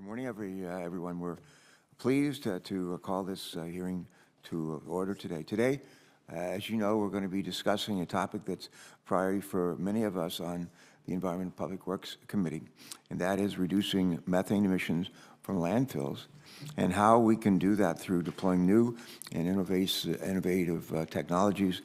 Good morning, everyone. We're pleased to call this hearing to order today. Today, as you know, we're going to be discussing a topic that's a priority for many of us on the Environment and Public Works Committee, and that is reducing methane emissions from landfills and how we can do that through deploying new and innovative technologies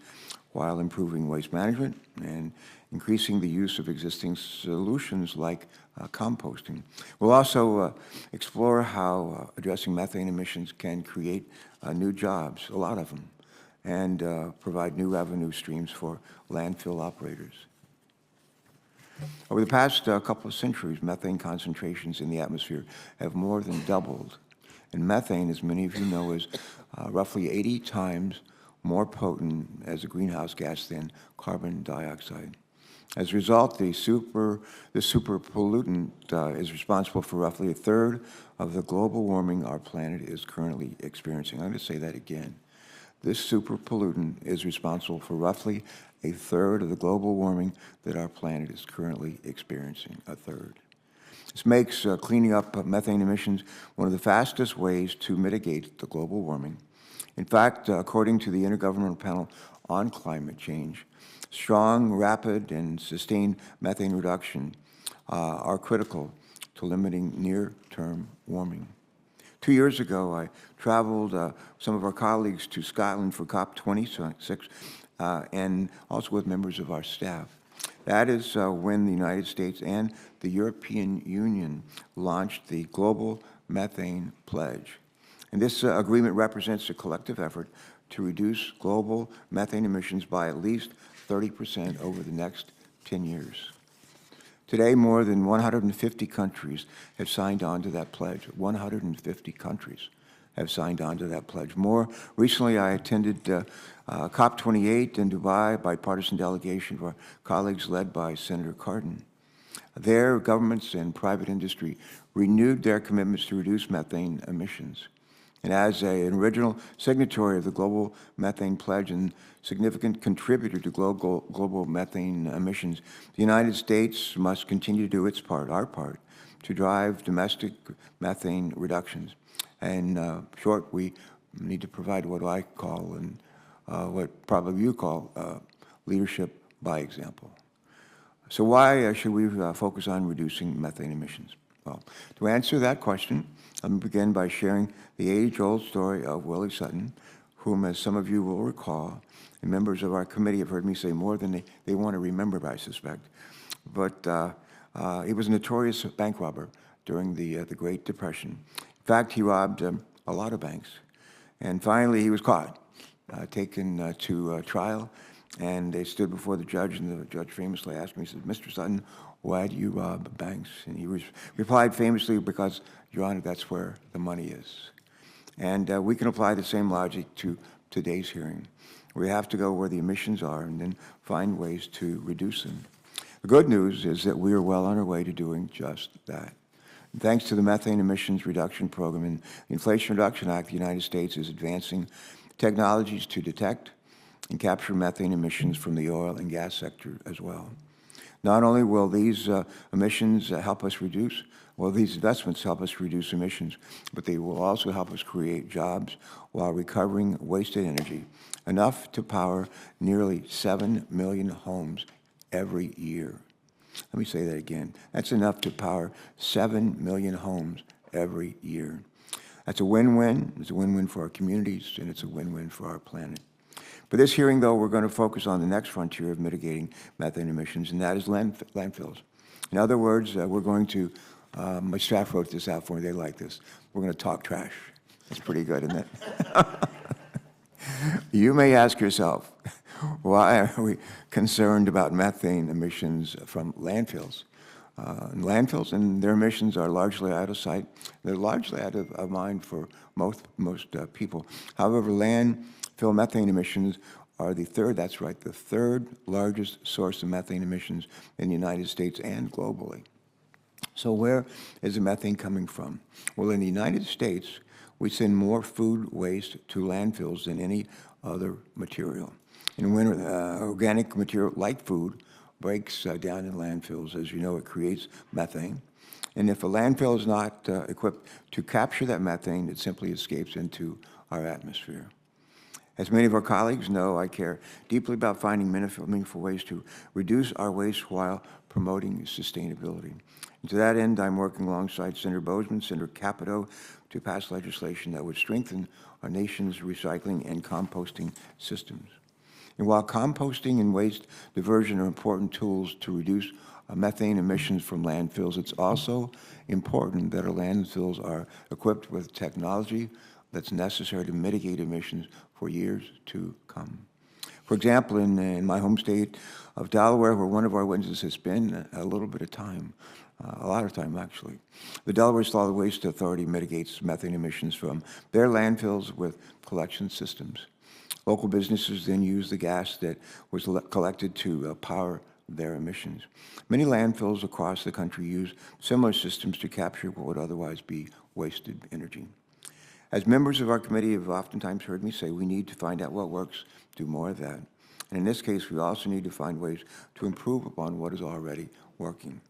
while improving waste management and increasing the use of existing solutions like composting. We'll also explore how addressing methane emissions can create new jobs, a lot of them, and provide new revenue streams for landfill operators. Over the past couple of centuries, methane concentrations in the atmosphere have more than doubled. And methane, as many of you know, is roughly 80 times more potent as a greenhouse gas than carbon dioxide. As a result, the super pollutant is responsible for roughly a third of the global warming our planet is currently experiencing. I'm going to say that again. This super pollutant is responsible for roughly a third of the global warming that our planet is currently experiencing, a third. This makes cleaning up methane emissions one of the fastest ways to mitigate the global warming. In fact, according to the Intergovernmental Panel on Climate Change, strong, rapid, and sustained methane reduction are critical to limiting near-term warming. 2 years ago, I traveled some of our colleagues to Scotland for COP26 and also with members of our staff. That is when the United States and the European Union launched the Global Methane Pledge. And this agreement represents a collective effort to reduce global methane emissions by at least 30% over the next 10 years. Today, more than 150 countries have signed on to that pledge. 150 countries have signed on to that pledge. More recently, I attended COP28 in Dubai, a bipartisan delegation of our colleagues led by Senator Cardin. There, governments and private industry renewed their commitments to reduce methane emissions. And as an original signatory of the Global Methane Pledge and significant contributor to global methane emissions, the United States must continue to do its part, our part, to drive domestic methane reductions. In short, we need to provide what I call, and what probably you call, leadership by example. So why should we focus on reducing methane emissions? Well, to answer that question, let me begin by sharing the age-old story of Willie Sutton, whom, as some of you will recall, and members of our committee have heard me say more than they want to remember, I suspect. But he was a notorious bank robber during the Great Depression. In fact, he robbed a lot of banks. And finally, he was caught, taken to trial, and they stood before the judge, and the judge famously asked him, he said, "Mr. Sutton, why do you rob banks?" And he replied famously, "Because, Your Honor, that's where the money is." And we can apply the same logic to today's hearing. We have to go where the emissions are and then find ways to reduce them. The good news is that we are well on our way to doing just that. And thanks to the Methane Emissions Reduction Program and the Inflation Reduction Act, the United States is advancing technologies to detect and capture methane emissions from the oil and gas sector as well. Not only will these emissions help us reduce, well, these investments help us reduce emissions, but they will also help us create jobs while recovering wasted energy, enough to power nearly 7 million homes every year. Let me say that again. That's enough to power 7 million homes every year. That's a win-win. It's a win-win for our communities, and it's a win-win for our planet. For this hearing, though, we're going to focus on the next frontier of mitigating methane emissions, and that is landfills. In other words, we're going to, my staff wrote this out for me, they like this. We're going to talk trash. That's pretty good, isn't it? You may ask yourself, why are we concerned about methane emissions from landfills? Landfills and their emissions are largely out of sight. They're largely out of mind for most people. However, landfill methane emissions are the third largest source of methane emissions in the United States and globally. So where is the methane coming from? Well, in the United States, we send more food waste to landfills than any other material. And when organic material like food breaks down in landfills, as you know, it creates methane. And if a landfill is not equipped to capture that methane, it simply escapes into our atmosphere. As many of our colleagues know, I care deeply about finding meaningful ways to reduce our waste while promoting sustainability. And to that end, I'm working alongside Senator Bozeman, Senator Capito, to pass legislation that would strengthen our nation's recycling and composting systems. And while composting and waste diversion are important tools to reduce methane emissions from landfills, it's also important that our landfills are equipped with technology that's necessary to mitigate emissions for years to come. For example, in my home state of Delaware, where one of our witnesses has been a little bit of time, a lot of time actually, the Delaware Solid Waste Authority mitigates methane emissions from their landfills with collection systems. Local businesses then use the gas that was collected to power their emissions. Many landfills across the country use similar systems to capture what would otherwise be wasted energy. As members of our committee have oftentimes heard me say, we need to find out what works, do more of that. And in this case, we also need to find ways to improve upon what is already working.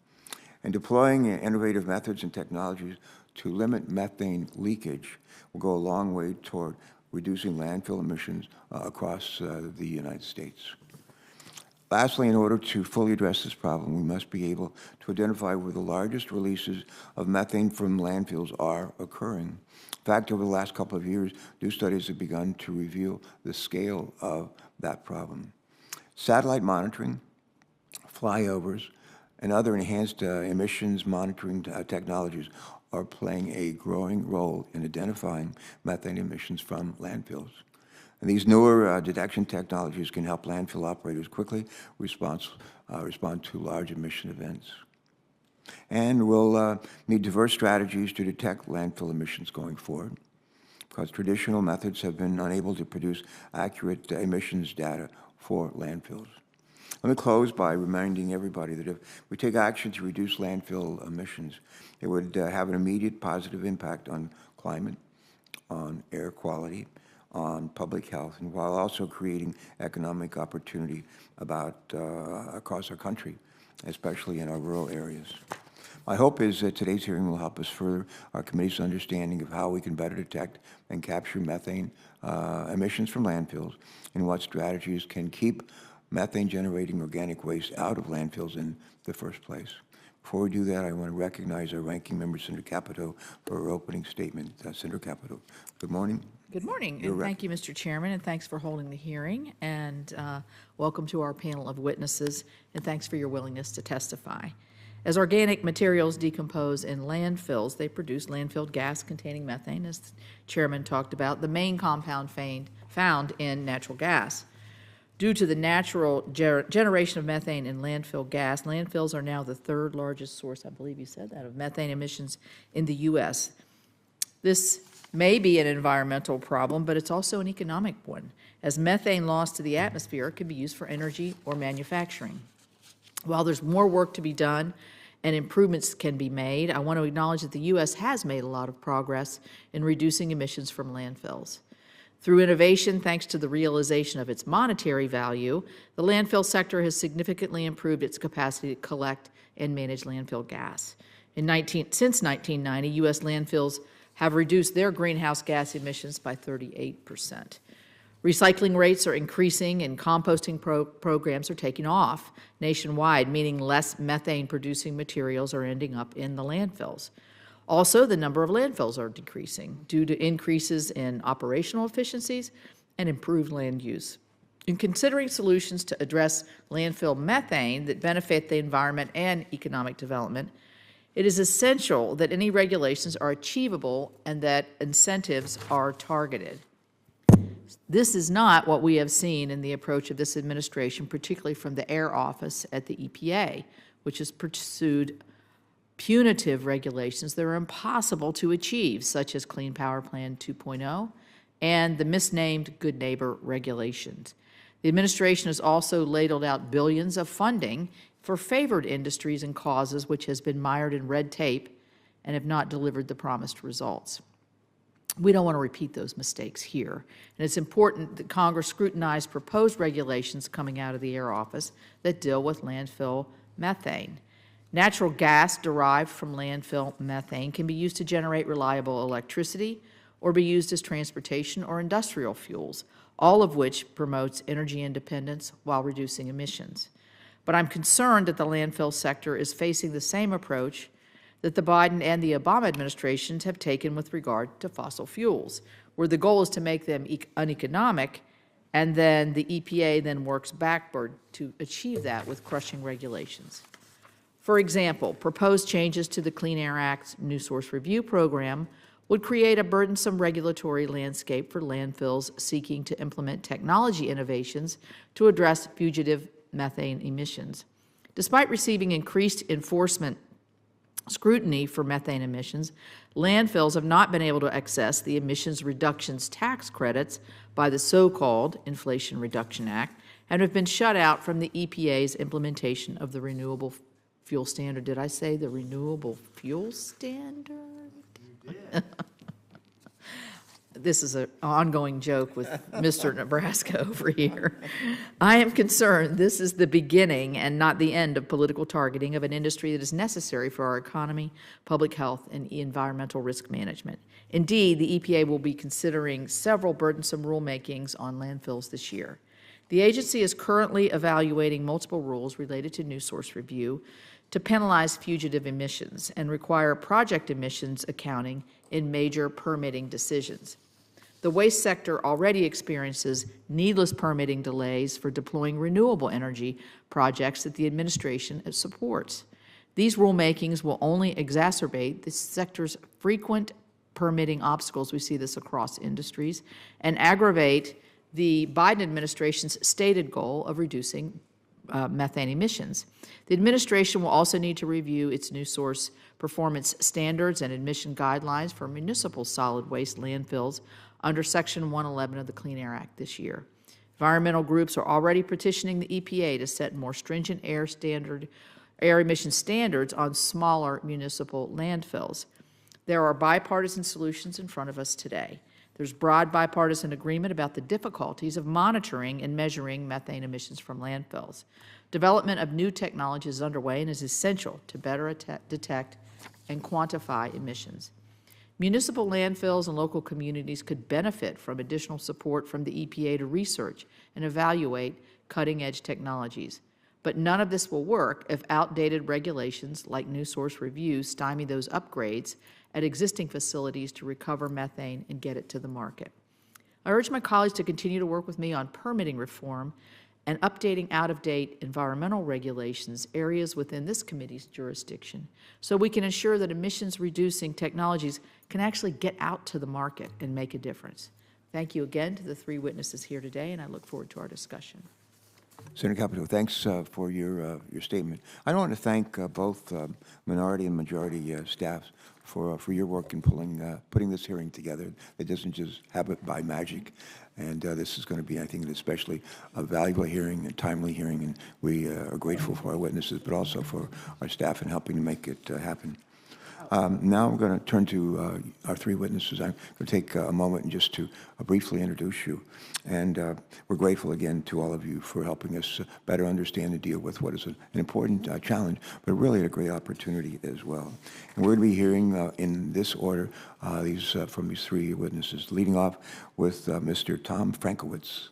And deploying innovative methods and technologies to limit methane leakage will go a long way toward reducing landfill emissions across the United States. Lastly, in order to fully address this problem, we must be able to identify where the largest releases of methane from landfills are occurring. In fact, over the last couple of years, new studies have begun to reveal the scale of that problem. Satellite monitoring, flyovers, and other enhanced emissions monitoring technologies are playing a growing role in identifying methane emissions from landfills. And these newer detection technologies can help landfill operators quickly respond to large emission events. And we'll need diverse strategies to detect landfill emissions going forward, because traditional methods have been unable to produce accurate emissions data for landfills. Let me close by reminding everybody that if we take action to reduce landfill emissions, it would have an immediate positive impact on climate, on air quality, on public health, and while also creating economic opportunity across our country, especially in our rural areas. My hope is that today's hearing will help us further our committee's understanding of how we can better detect and capture methane emissions from landfills, and what strategies can keep methane-generating organic waste out of landfills in the first place. Before we do that, I want to recognize our ranking member, Senator Capito, for her opening statement. Senator Capito, good morning. Good morning, and thank you, Mr. Chairman, and thanks for holding the hearing, and welcome to our panel of witnesses, and thanks for your willingness to testify. As organic materials decompose in landfills, they produce landfill gas containing methane, as the Chairman talked about, the main compound found in natural gas. Due to the natural generation of methane in landfill gas, landfills are now the third largest source, I believe you said that, of methane emissions in the U.S. This may be an environmental problem, but it's also an economic one, as methane lost to the atmosphere can be used for energy or manufacturing. While there's more work to be done and improvements can be made, I want to acknowledge that the U.S. has made a lot of progress in reducing emissions from landfills. Through innovation, thanks to the realization of its monetary value, the landfill sector has significantly improved its capacity to collect and manage landfill gas. Since 1990, U.S. landfills have reduced their greenhouse gas emissions by 38%. Recycling rates are increasing, and composting programs are taking off nationwide, meaning less methane-producing materials are ending up in the landfills. Also, the number of landfills are decreasing due to increases in operational efficiencies and improved land use. In considering solutions to address landfill methane that benefit the environment and economic development, it is essential that any regulations are achievable and that incentives are targeted. This is not what we have seen in the approach of this administration, particularly from the Air Office at the EPA, which has pursued punitive regulations that are impossible to achieve, such as Clean Power Plan 2.0 and the misnamed Good Neighbor regulations. The administration has also ladled out billions of funding for favored industries and causes which has been mired in red tape and have not delivered the promised results. We don't want to repeat those mistakes here, and it's important that Congress scrutinize proposed regulations coming out of the Air Office that deal with landfill methane. Natural gas derived from landfill methane can be used to generate reliable electricity or be used as transportation or industrial fuels, all of which promotes energy independence while reducing emissions. But I'm concerned that the landfill sector is facing the same approach that the Biden and the Obama administrations have taken with regard to fossil fuels, where the goal is to make them uneconomic, and then the EPA then works backward to achieve that with crushing regulations. For example, proposed changes to the Clean Air Act's New Source Review program would create a burdensome regulatory landscape for landfills seeking to implement technology innovations to address fugitive methane emissions. Despite receiving increased enforcement scrutiny for methane emissions, landfills have not been able to access the emissions reductions tax credits by the so-called Inflation Reduction Act and have been shut out from the EPA's implementation of the Renewable Fuel Standard. Did I say the Renewable Fuel Standard? You did. This is an ongoing joke with Mr. Nebraska over here. I am concerned this is the beginning and not the end of political targeting of an industry that is necessary for our economy, public health, and environmental risk management. Indeed, the EPA will be considering several burdensome rulemakings on landfills this year. The agency is currently evaluating multiple rules related to New Source Review to penalize fugitive emissions and require project emissions accounting in major permitting decisions. The waste sector already experiences needless permitting delays for deploying renewable energy projects that the administration supports. These rulemakings will only exacerbate the sector's frequent permitting obstacles, we see this across industries, and aggravate the Biden administration's stated goal of reducing methane emissions. The administration will also need to review its new source performance standards and emission guidelines for municipal solid waste landfills under Section 111 of the Clean Air Act this year. Environmental groups are already petitioning the EPA to set more stringent air emission standards on smaller municipal landfills. There are bipartisan solutions in front of us today. There's broad bipartisan agreement about the difficulties of monitoring and measuring methane emissions from landfills. Development of new technology is underway and is essential to better detect and quantify emissions. Municipal landfills and local communities could benefit from additional support from the EPA to research and evaluate cutting-edge technologies. But none of this will work if outdated regulations like New Source Review stymie those upgrades at existing facilities to recover methane and get it to the market. I urge my colleagues to continue to work with me on permitting reform and updating out-of-date environmental regulations, areas within this committee's jurisdiction, so we can ensure that emissions-reducing technologies can actually get out to the market and make a difference. Thank you again to the three witnesses here today, and I look forward to our discussion. Senator Capito, thanks for your statement. I want to thank both minority and majority staffs for your work in putting this hearing together. It doesn't just happen by magic, and this is going to be, I think, an especially a valuable hearing, a timely hearing, and we are grateful for our witnesses, but also for our staff in helping to make it happen. Now I'm going to turn to our three witnesses. I'm going to take a moment and just to briefly introduce you. And we're grateful again to all of you for helping us better understand and deal with what is an important challenge, but really a great opportunity as well. And we're going to be hearing in this order from these three witnesses, leading off with Mr. Tom Frankowitz.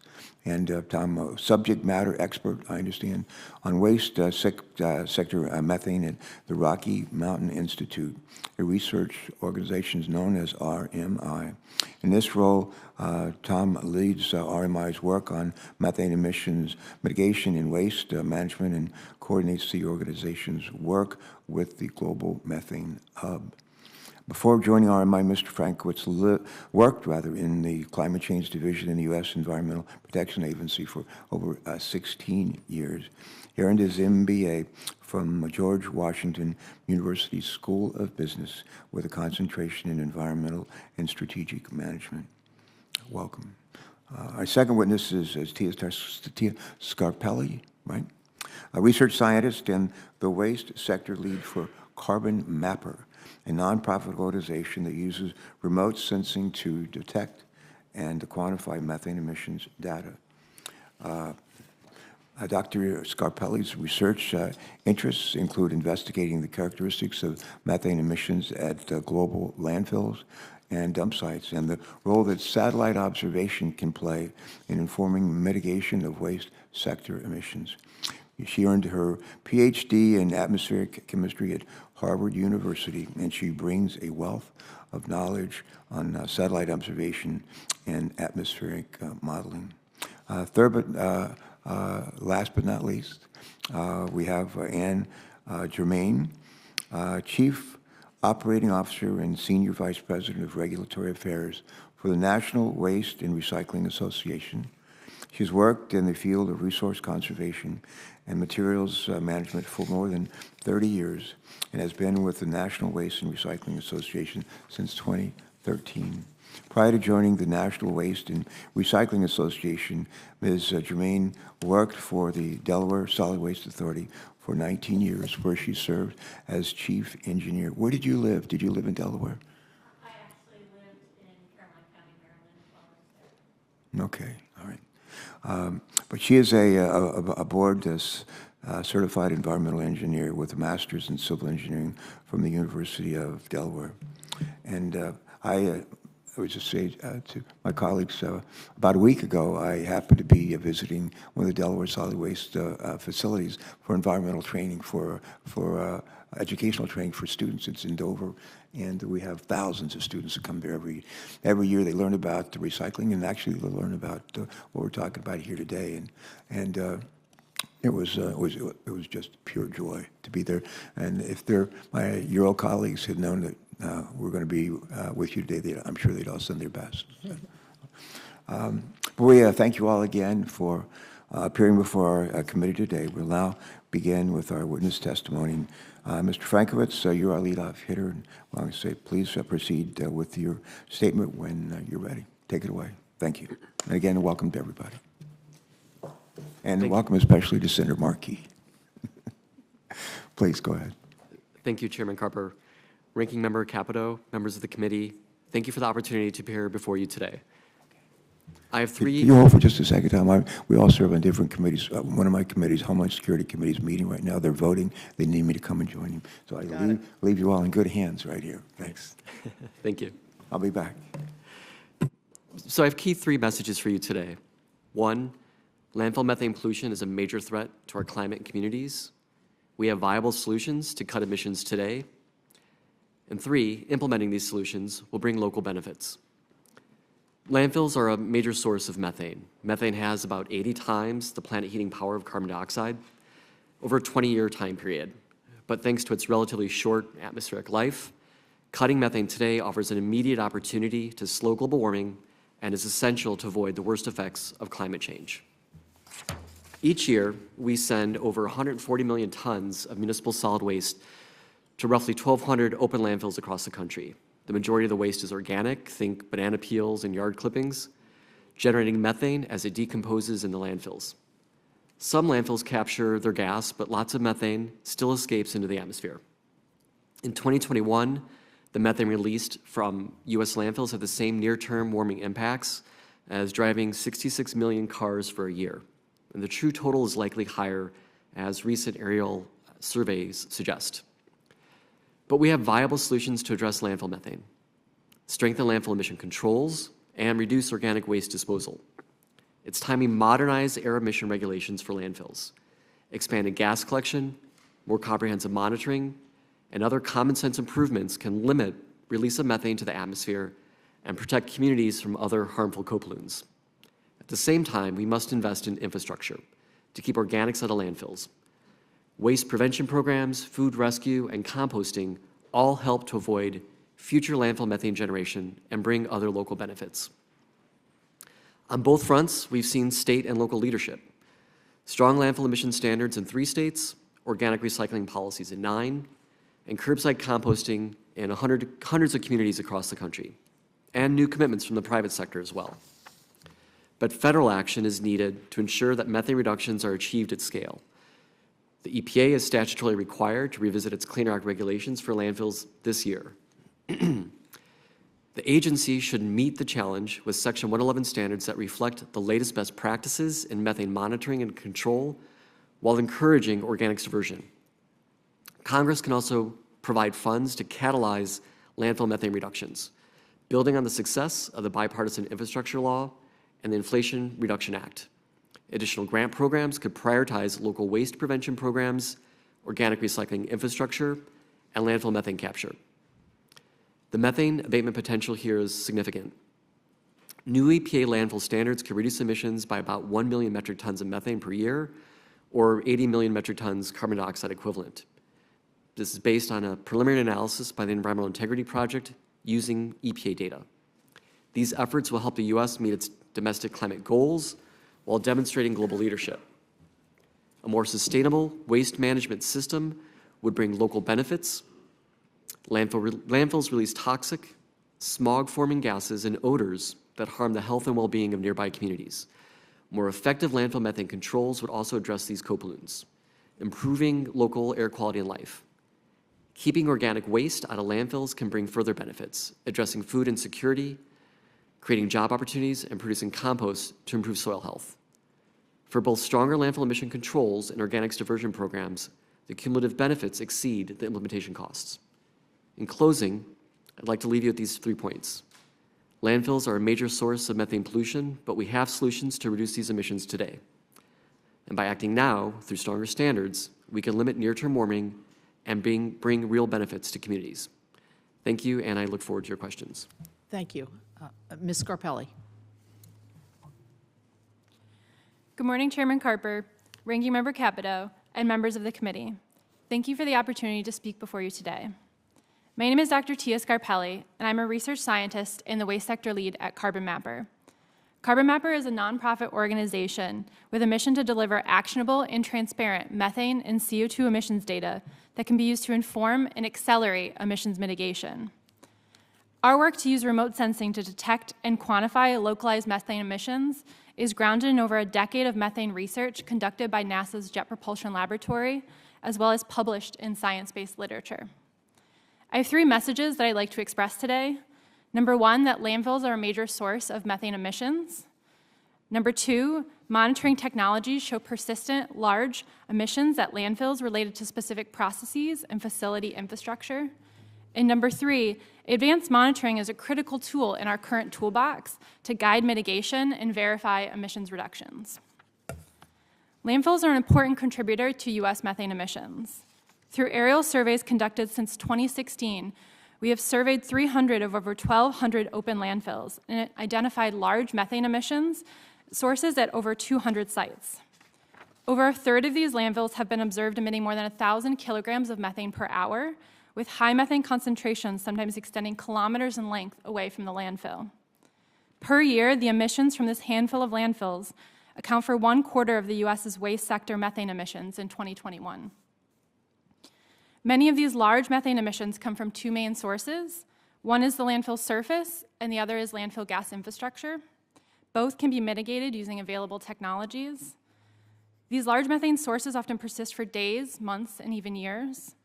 And Tom, a subject matter expert, I understand, on waste sector methane at the Rocky Mountain Institute, a research organization known as RMI. In this role, Tom leads RMI's work on methane emissions mitigation and waste management and coordinates the organization's work with the Global Methane Hub. Before joining RMI, Mr. Frankowitz worked in the Climate Change Division in the U.S. Environmental Protection Agency for over 16 years. He earned his MBA from George Washington University School of Business with a concentration in environmental and strategic management. Welcome. Our second witness is Tia Scarpelli, right? A research scientist and the waste sector lead for Carbon Mapper, a nonprofit organization that uses remote sensing to detect and to quantify methane emissions data. Dr. Scarpelli's research interests include investigating the characteristics of methane emissions at global landfills and dump sites, and the role that satellite observation can play in informing mitigation of waste sector emissions. She earned her PhD in atmospheric chemistry at Harvard University, and she brings a wealth of knowledge on satellite observation and atmospheric modeling. Last but not least, we have Anne Germain, Chief Operating Officer and Senior Vice President of Regulatory Affairs for the National Waste and Recycling Association. She's worked in the field of resource conservation and materials management for more than 30 years and has been with the National Waste and Recycling Association since 2013. Prior to joining the National Waste and Recycling Association, Ms. Germain worked for the Delaware Solid Waste Authority for 19 years, where she served as chief engineer. Where did you live? Did you live in Delaware? I actually lived in Caroline County, Maryland, while I was there. Okay, all right. But she is a board certified environmental engineer with a master's in civil engineering from the University of Delaware. And I would just say to my colleagues, about a week ago, I happened to be visiting one of the Delaware solid waste facilities for environmental training, for educational training for students. It's in Dover, and we have thousands of students that come there every year. They learn about the recycling, and actually they learn about what we're talking about here today. And it was just pure joy to be there. And if my Euro colleagues had known that we're going to be with you today, I'm sure they'd all send their best. But we thank you all again for appearing before our committee today. We'll now begin with our witness testimony. Mr. Frankowitz, you're our leadoff hitter. And I want to say, please proceed with your statement when you're ready. Take it away. Thank you. And again, welcome to everybody. And welcome especially to Senator Markey. Please go ahead. Thank you, Chairman Carper. Ranking Member Capito, members of the committee, thank you for the opportunity to appear before you today. I have three... Can you hold for just a second, Tom? We all serve on different committees. One of my committees, Homeland Security Committee, is meeting right now. They're voting. They need me to come and join you. So I leave you all in good hands right here. Thanks. Thank you. I'll be back. So I have three messages for you today. One, landfill methane pollution is a major threat to our climate and communities. We have viable solutions to cut emissions today. And three, implementing these solutions will bring local benefits. Landfills are a major source of methane. Methane has about 80 times the planet heating power of carbon dioxide over a 20-year time period. But thanks to its relatively short atmospheric life, cutting methane today offers an immediate opportunity to slow global warming and is essential to avoid the worst effects of climate change. Each year, we send over 140 million tons of municipal solid waste to roughly 1,200 open landfills across the country. The majority of the waste is organic, think banana peels and yard clippings, generating methane as it decomposes in the landfills. Some landfills capture their gas, but lots of methane still escapes into the atmosphere. In 2021, the methane released from U.S. landfills had the same near-term warming impacts as driving 66 million cars for a year. And the true total is likely higher, as recent aerial surveys suggest. But we have viable solutions to address landfill methane, strengthen landfill emission controls, and reduce organic waste disposal. It's time we modernize air emission regulations for landfills, expanded gas collection, more comprehensive monitoring, and other common sense improvements can limit release of methane to the atmosphere and protect communities from other harmful co-pollutants. At the same time, we must invest in infrastructure to keep organics out of landfills. Waste prevention programs, food rescue, and composting all help to avoid future landfill methane generation and bring other local benefits. On both fronts, we've seen state and local leadership. Strong landfill emission standards in 3 states, organic recycling policies in 9, and curbside composting in hundreds of communities across the country, and new commitments from the private sector as well. But federal action is needed to ensure that methane reductions are achieved at scale. The EPA is statutorily required to revisit its Clean Air Act regulations for landfills this year. The agency should meet the challenge with Section 111 standards that reflect the latest best practices in methane monitoring and control while encouraging organics diversion. Congress can also provide funds to catalyze landfill methane reductions, building on the success of the Bipartisan Infrastructure Law and the Inflation Reduction Act. Additional grant programs could prioritize local waste prevention programs, organic recycling infrastructure, and landfill methane capture. The methane abatement potential here is significant. New EPA landfill standards could reduce emissions by about 1 million metric tons of methane per year, or 80 million metric tons carbon dioxide equivalent. This is based on a preliminary analysis by the Environmental Integrity Project using EPA data. These efforts will help the U.S. meet its domestic climate goals while demonstrating global leadership. A more sustainable waste management system would bring local benefits. Landfills release toxic, smog-forming gases and odors that harm the health and well-being of nearby communities. More effective landfill methane controls would also address these co-pollutants, improving local air quality and life. Keeping organic waste out of landfills can bring further benefits, addressing food insecurity, creating job opportunities, and producing compost to improve soil health. For both stronger landfill emission controls and organics diversion programs, the cumulative benefits exceed the implementation costs. In closing, I'd like to leave you with these 3 points. Landfills are a major source of methane pollution, but we have solutions to reduce these emissions today. And by acting now, through stronger standards, we can limit near-term warming and bring real benefits to communities. Thank you, and I look forward to your questions. Thank you. Ms. Scarpelli. Good morning, Chairman Carper, Ranking Member Capito, and members of the committee. Thank you for the opportunity to speak before you today. My name is Dr. Tia Scarpelli, and I'm a research scientist and the waste sector lead at Carbon Mapper. Carbon Mapper is a nonprofit organization with a mission to deliver actionable and transparent methane and CO2 emissions data that can be used to inform and accelerate emissions mitigation. Our work to use remote sensing to detect and quantify localized methane emissions is grounded in over a decade of methane research conducted by NASA's Jet Propulsion Laboratory, as well as published in science-based literature. I have 3 messages that I'd like to express today. Number 1, that landfills are a major source of methane emissions. Number 2, monitoring technologies show persistent, large emissions at landfills related to specific processes and facility infrastructure. And number 3, advanced monitoring is a critical tool in our current toolbox to guide mitigation and verify emissions reductions. Landfills are an important contributor to U.S. methane emissions. Through aerial surveys conducted since 2016, we have surveyed 300 of over 1,200 open landfills and identified large methane emissions sources at over 200 sites. Over a third of these landfills have been observed emitting more than 1,000 kilograms of methane per hour, with high methane concentrations sometimes extending kilometers in length away from the landfill. Per year, the emissions from this handful of landfills account for 1/4 of the U.S.'s waste sector methane emissions in 2021. Many of these large methane emissions come from 2 main sources. One is the landfill surface, and the other is landfill gas infrastructure. Both can be mitigated using available technologies. These large methane sources often persist for days, months, and even years.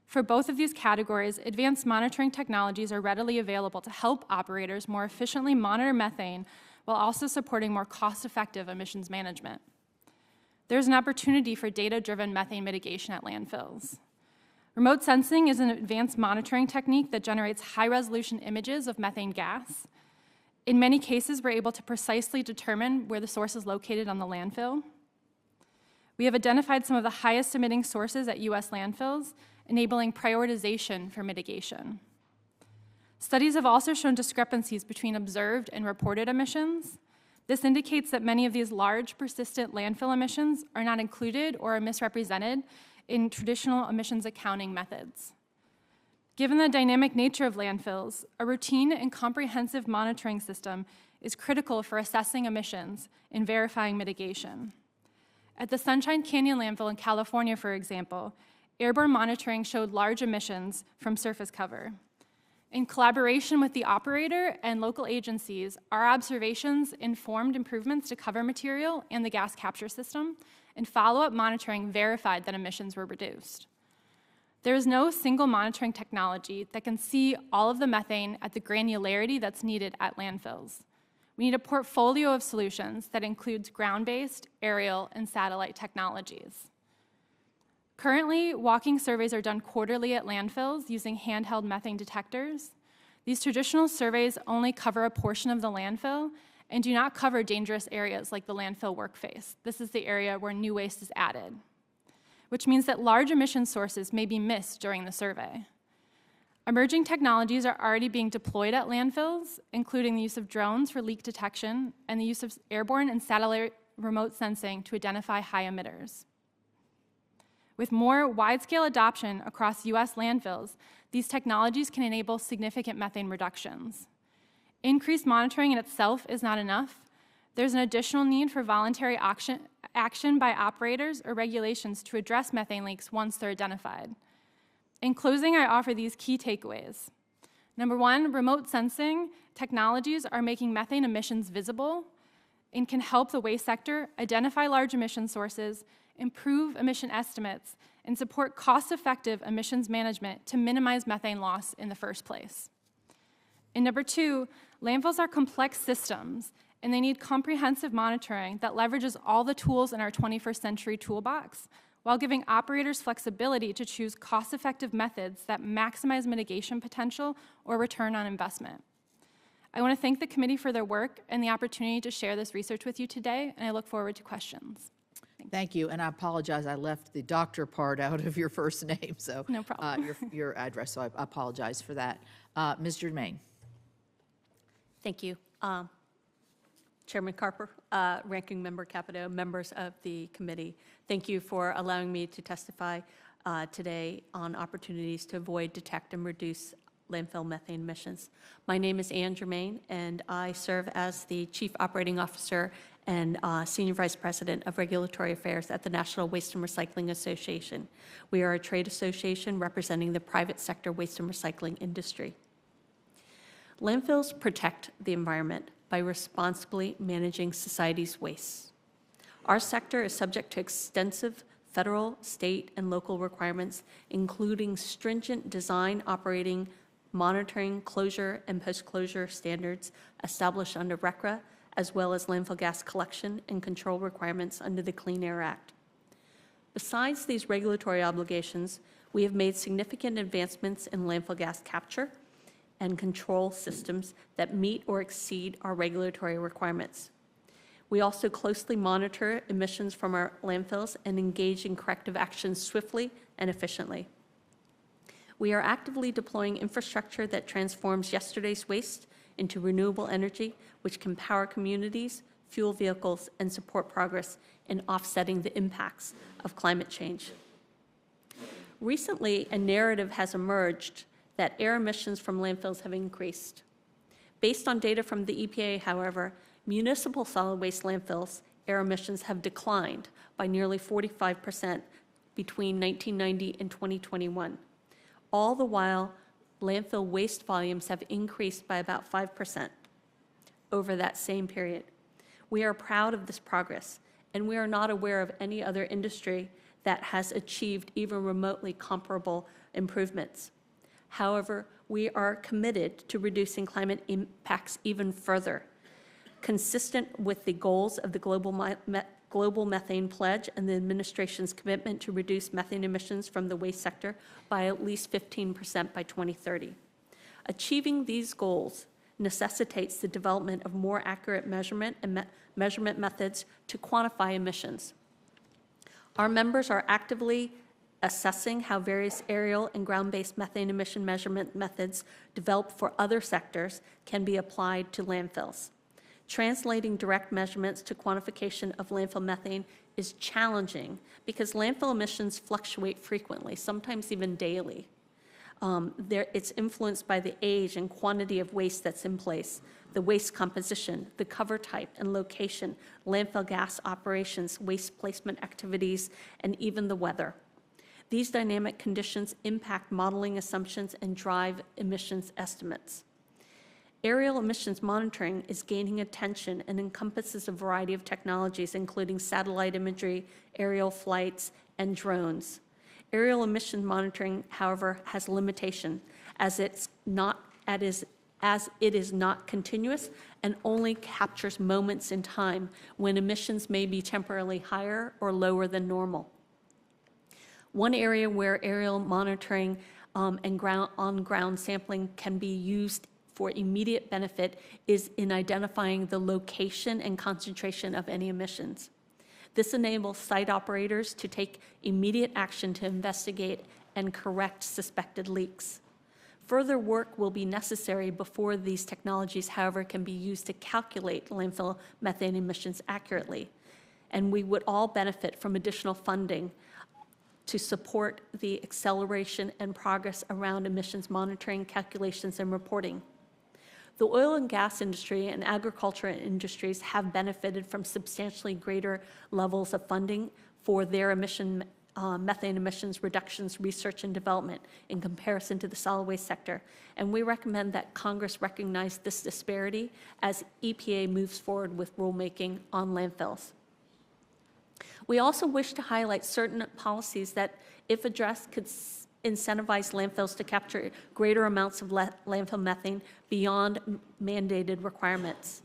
For both of these categories, advanced monitoring technologies are readily available to help operators more efficiently monitor methane while also supporting more cost-effective emissions management. There's an opportunity for data-driven methane mitigation at landfills. Remote sensing is an advanced monitoring technique that generates high-resolution images of methane gas. In many cases, we're able to precisely determine where the source is located on the landfill. We have identified some of the highest emitting sources at U.S. landfills, enabling prioritization for mitigation. Studies have also shown discrepancies between observed and reported emissions. This indicates that many of these large, persistent landfill emissions are not included or are misrepresented in traditional emissions accounting methods. Given the dynamic nature of landfills, a routine and comprehensive monitoring system is critical for assessing emissions and verifying mitigation. At the Sunshine Canyon landfill in California, for example, airborne monitoring showed large emissions from surface cover. In collaboration with the operator and local agencies, our observations informed improvements to cover material and the gas capture system, and follow-up monitoring verified that emissions were reduced. There is no single monitoring technology that can see all of the methane at the granularity that's needed at landfills. We need a portfolio of solutions that includes ground-based, aerial, and satellite technologies. Currently, walking surveys are done quarterly at landfills using handheld methane detectors. These traditional surveys only cover a portion of the landfill and do not cover dangerous areas like the landfill workface. This is the area where new waste is added, which means that large emission sources may be missed during the survey. Emerging technologies are already being deployed at landfills, including the use of drones for leak detection and the use of airborne and satellite remote sensing to identify high emitters. With more wide-scale adoption across US landfills, these technologies can enable significant methane reductions. Increased monitoring in itself is not enough. There's an additional need for voluntary action by operators or regulations to address methane leaks once they're identified. In closing, I offer these key takeaways. Number one, remote sensing technologies are making methane emissions visible and can help the waste sector identify large emission sources, improve emission estimates, and support cost-effective emissions management to minimize methane loss in the first place. And number two, landfills are complex systems, and they need comprehensive monitoring that leverages all the tools in our 21st century toolbox, while giving operators flexibility to choose cost-effective methods that maximize mitigation potential or return on investment. I want to thank the committee for their work and the opportunity to share this research with you today, and I look forward to questions. Thank you, and I apologize, I left the doctor part out of your first name, so. No problem. Your address, so I apologize for that. Ms. Germain. Thank you. Chairman Carper, Ranking Member Capito, members of the committee, thank you for allowing me to testify today on opportunities to avoid, detect, and reduce landfill methane emissions. My name is Ann Germain, and I serve as the Chief Operating Officer and Senior Vice President of Regulatory Affairs at the National Waste and Recycling Association. We are a trade association representing the private sector waste and recycling industry. Landfills protect the environment by responsibly managing society's wastes. Our sector is subject to extensive federal, state, and local requirements, including stringent design, operating, monitoring, closure, and post-closure standards established under RCRA, as well as landfill gas collection and control requirements under the Clean Air Act. Besides these regulatory obligations, we have made significant advancements in landfill gas capture and control systems that meet or exceed our regulatory requirements. We also closely monitor emissions from our landfills and engage in corrective actions swiftly and efficiently. We are actively deploying infrastructure that transforms yesterday's waste into renewable energy, which can power communities, fuel vehicles, and support progress in offsetting the impacts of climate change. Recently, a narrative has emerged that air emissions from landfills have increased. Based on data from the EPA, however, municipal solid waste landfills air emissions have declined by nearly 45% between 1990 and 2021. All the while, landfill waste volumes have increased by about 5% over that same period. We are proud of this progress, and we are not aware of any other industry that has achieved even remotely comparable improvements. However, we are committed to reducing climate impacts even further, consistent with the goals of the Global Methane Pledge and the administration's commitment to reduce methane emissions from the waste sector by at least 15% by 2030. Achieving these goals necessitates the development of more accurate measurement and measurement methods to quantify emissions. Our members are actively assessing how various aerial and ground-based methane emission measurement methods developed for other sectors can be applied to landfills. Translating direct measurements to quantification of landfill methane is challenging because landfill emissions fluctuate frequently, sometimes even daily. It's influenced by the age and quantity of waste that's in place, the waste composition, the cover type and location, landfill gas operations, waste placement activities, and even the weather. These dynamic conditions impact modeling assumptions and drive emissions estimates. Aerial emissions monitoring is gaining attention and encompasses a variety of technologies, including satellite imagery, aerial flights, and drones. Aerial emission monitoring, however, has limitation as it is not continuous and only captures moments in time when emissions may be temporarily higher or lower than normal. One area where aerial monitoring and on-ground sampling can be used for immediate benefit is in identifying the location and concentration of any emissions. This enables site operators to take immediate action to investigate and correct suspected leaks. Further work will be necessary before these technologies, however, can be used to calculate landfill methane emissions accurately, and we would all benefit from additional funding to support the acceleration and progress around emissions monitoring, calculations, and reporting. The oil and gas industry and agriculture industries have benefited from substantially greater levels of funding for their methane emissions reductions research and development in comparison to the solid waste sector. And we recommend that Congress recognize this disparity as EPA moves forward with rulemaking on landfills. We also wish to highlight certain policies that, if addressed, could incentivize landfills to capture greater amounts of landfill methane beyond mandated requirements.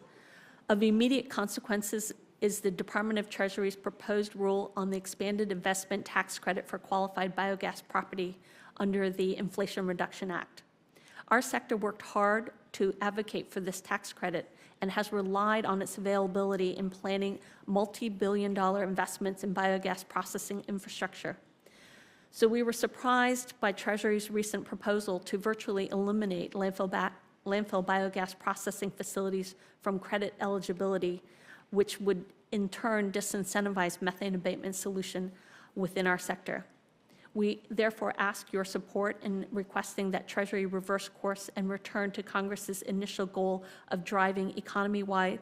Of immediate consequences is the Department of Treasury's proposed rule on the expanded investment tax credit for qualified biogas property under the Inflation Reduction Act. Our sector worked hard to advocate for this tax credit and has relied on its availability in planning multi-billion-dollar investments in biogas processing infrastructure. So we were surprised by Treasury's recent proposal to virtually eliminate landfill biogas processing facilities from credit eligibility, which would in turn disincentivize methane abatement solution within our sector. We therefore ask your support in requesting that Treasury reverse course and return to Congress's initial goal of driving economy-wide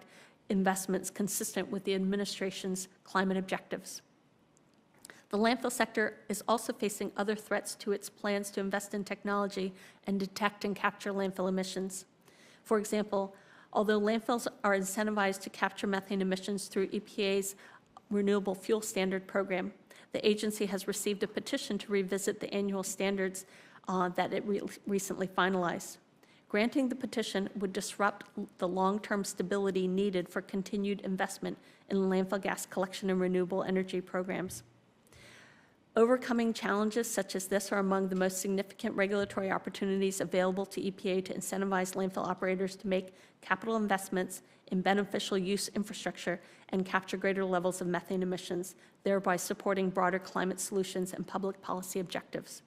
investments consistent with the administration's climate objectives. The landfill sector is also facing other threats to its plans to invest in technology and detect and capture landfill emissions. For example, although landfills are incentivized to capture methane emissions through EPA's Renewable Fuel Standard program, the agency has received a petition to revisit the annual standards that it recently finalized. Granting the petition would disrupt the long-term stability needed for continued investment in landfill gas collection and renewable energy programs. Overcoming challenges such as this are among the most significant regulatory opportunities available to EPA to incentivize landfill operators to make capital investments in beneficial use infrastructure and capture greater levels of methane emissions, thereby supporting broader climate solutions and public policy objectives.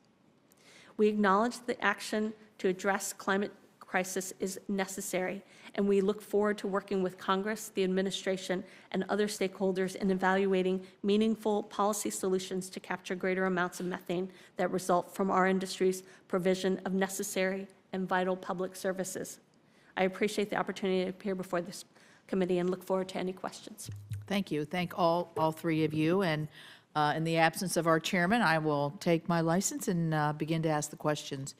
We acknowledge the action to address climate crisis is necessary, and we look forward to working with Congress, the administration, and other stakeholders in evaluating meaningful policy solutions to capture greater amounts of methane that result from our industry's provision of necessary and vital public services. I appreciate the opportunity to appear before this committee and look forward to any questions. Thank you. Thank all three of you. And in the absence of our chairman, I will take my license and begin to ask the questions.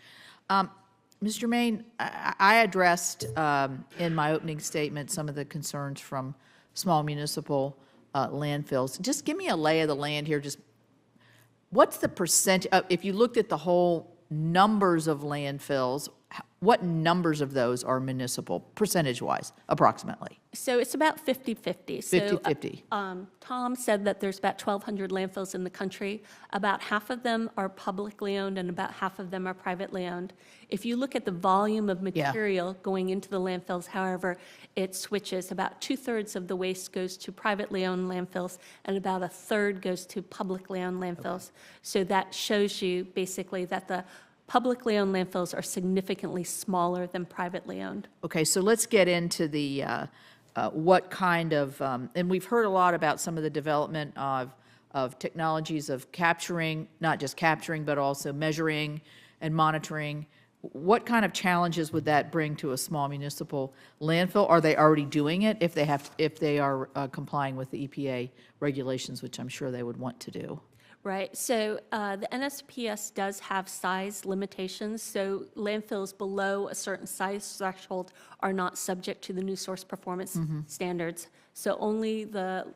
Mr. Maine, I addressed in my opening statement some of the concerns from small municipal landfills. Just give me a lay of the land here. Just what's the percent, if you looked at the whole numbers of landfills, what numbers of those are municipal, percentage-wise, approximately? So it's about 50-50. 50-50. Tom said that there's about 1,200 landfills in the country. About half of them are publicly owned and about half of them are privately owned. If you look at the volume of material going into the landfills, however, it switches. About 2/3 of the waste goes to privately owned landfills and about 1/3 goes to publicly owned landfills. Okay. So that shows you basically that the publicly owned landfills are significantly smaller than privately owned. Okay, so let's get into the what kind of, and we've heard a lot about some of the development of technologies of capturing, not just capturing, but also measuring and monitoring. What kind of challenges would that bring to a small municipal landfill? Are they already doing it if they are complying with the EPA regulations, which I'm sure they would want to do? Right. So the NSPS does have size limitations. So landfills below a certain size threshold are not subject to the new source performance standards. So only the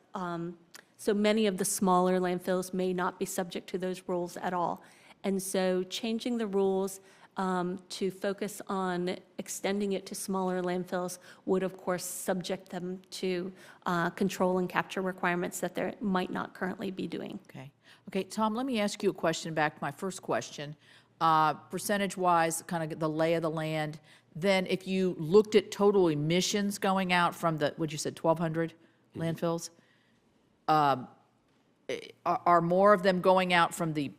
So many of the smaller landfills may not be subject to those rules at all. And so changing the rules to focus on extending it to smaller landfills would, of course, subject them to control and capture requirements that they might not currently be doing. Okay. Okay, Tom, let me ask you a question back to my first question. Percentage-wise, kind of the lay of the land, then if you looked at total emissions going out from the, what you said, 1,200 landfills, are more of them going out from the,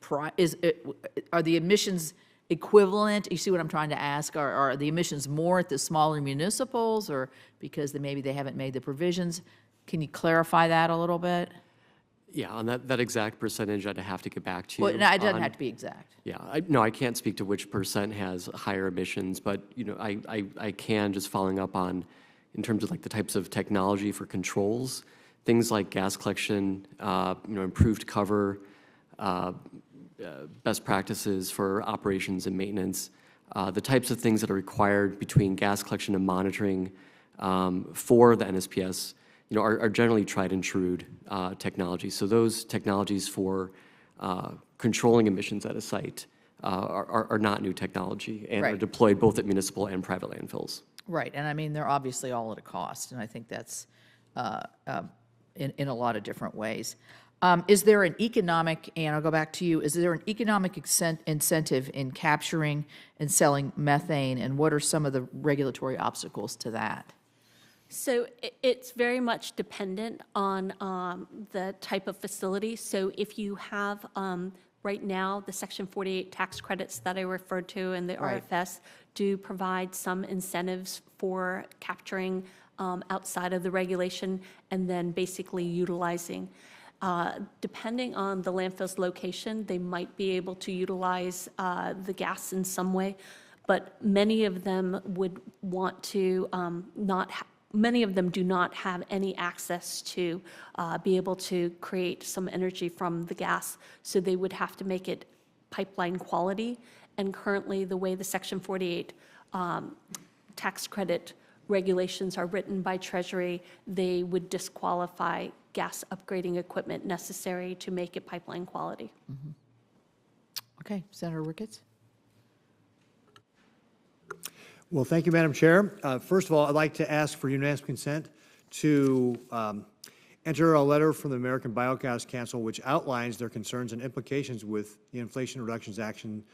are the emissions equivalent? You see what I'm trying to ask? Are the emissions more at the smaller municipals, or because maybe they haven't made the provisions? Can you clarify that a little bit? Yeah, on that exact percentage, I'd have to get back to you. Well, no, it doesn't on- have to be exact. Yeah, no, I can't speak to which percent has higher emissions, but, you know, I can, just following up on, in terms of like the types of technology for controls, things like gas collection, you know, improved cover, best practices for operations and maintenance, the types of things that are required between gas collection and monitoring for the NSPS, you know, are generally tried and true technologies. So those technologies for controlling emissions at a site are not new technology and are Right. deployed both at municipal and private landfills. Right, and I mean, they're obviously all at a cost, and I think that's in a lot of different ways. Is there an economic, and I'll go back to you, is there an economic incentive in capturing and selling methane, and what are some of the regulatory obstacles to that? So it's very much dependent on the type of facility. So if you have, right now, the Section 48 tax credits that I referred to in the Right. RFS do provide some incentives for capturing outside of the regulation and then basically utilizing. Depending on the landfill's location, they might be able to utilize the gas in some way, but many of them would want to many of them do not have any access to be able to create some energy from the gas, so they would have to make it pipeline quality. And currently, the way the Section 48 tax credit regulations are written by Treasury, they would disqualify gas upgrading equipment necessary to make it pipeline quality. Okay, Senator Ricketts? Well, thank you, Madam Chair. First of all, I'd like to ask for unanimous consent to enter a letter from the American Biogas Council which outlines their concerns and implications with the Inflation Reduction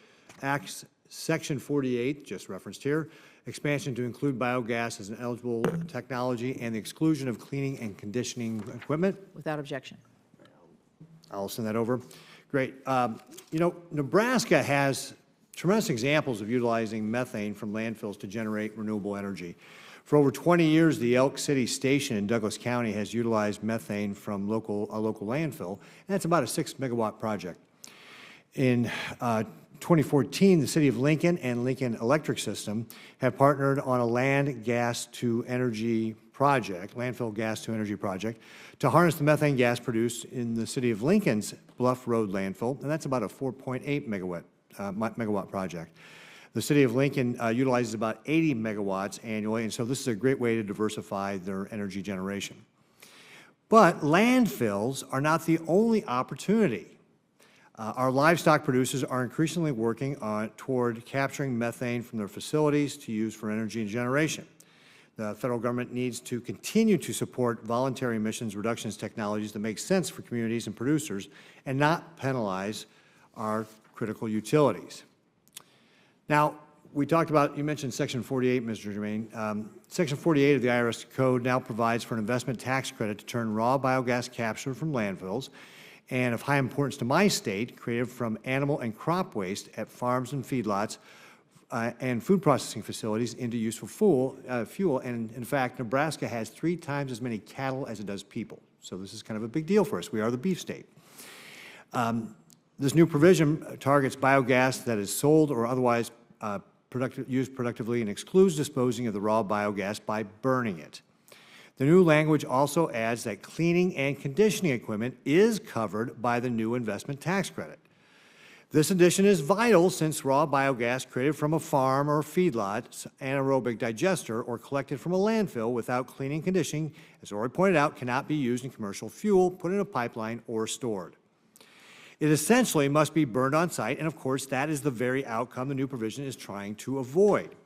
Act's Section 48, just referenced here, expansion to include biogas as an eligible technology and the exclusion of cleaning and conditioning equipment. Without objection. I'll send that over. Great. You know, Nebraska has tremendous examples of utilizing methane from landfills to generate renewable energy. For over 20 years, the Elk City Station in Douglas County has utilized methane from a local landfill, and that's about a 6-megawatt project. In 2014, the City of Lincoln and Lincoln Electric System have partnered on a landfill gas to energy project, to harness the methane gas produced in the City of Lincoln's Bluff Road landfill, and that's about a 4.8 megawatt project. The City of Lincoln utilizes about 80 megawatts annually, and so this is a great way to diversify their energy generation. But landfills are not the only opportunity. Our livestock producers are increasingly working toward capturing methane from their facilities to use for energy generation. The federal government needs to continue to support voluntary emissions reductions technologies that make sense for communities and producers and not penalize our critical utilities. Now, we talked about, you mentioned Section 48, Mr. Germain. Section 48 of the IRS Code now provides for an investment tax credit to turn raw biogas captured from landfills and of high importance to my state, created from animal and crop waste at farms and feedlots and food processing facilities into useful fuel. And in fact, Nebraska has 3 times as many cattle as it does people. So this is kind of a big deal for us. We are the beef state. This new provision targets biogas that is sold or otherwise used productively and excludes disposing of the raw biogas by burning it. The new language also adds that cleaning and conditioning equipment is covered by the new investment tax credit. This addition is vital since raw biogas created from a farm or feedlot, anaerobic digester, or collected from a landfill without cleaning and conditioning, as already pointed out, cannot be used in commercial fuel, put in a pipeline, or stored. It essentially must be burned on site, and of course, that is the very outcome the new provision is trying to avoid.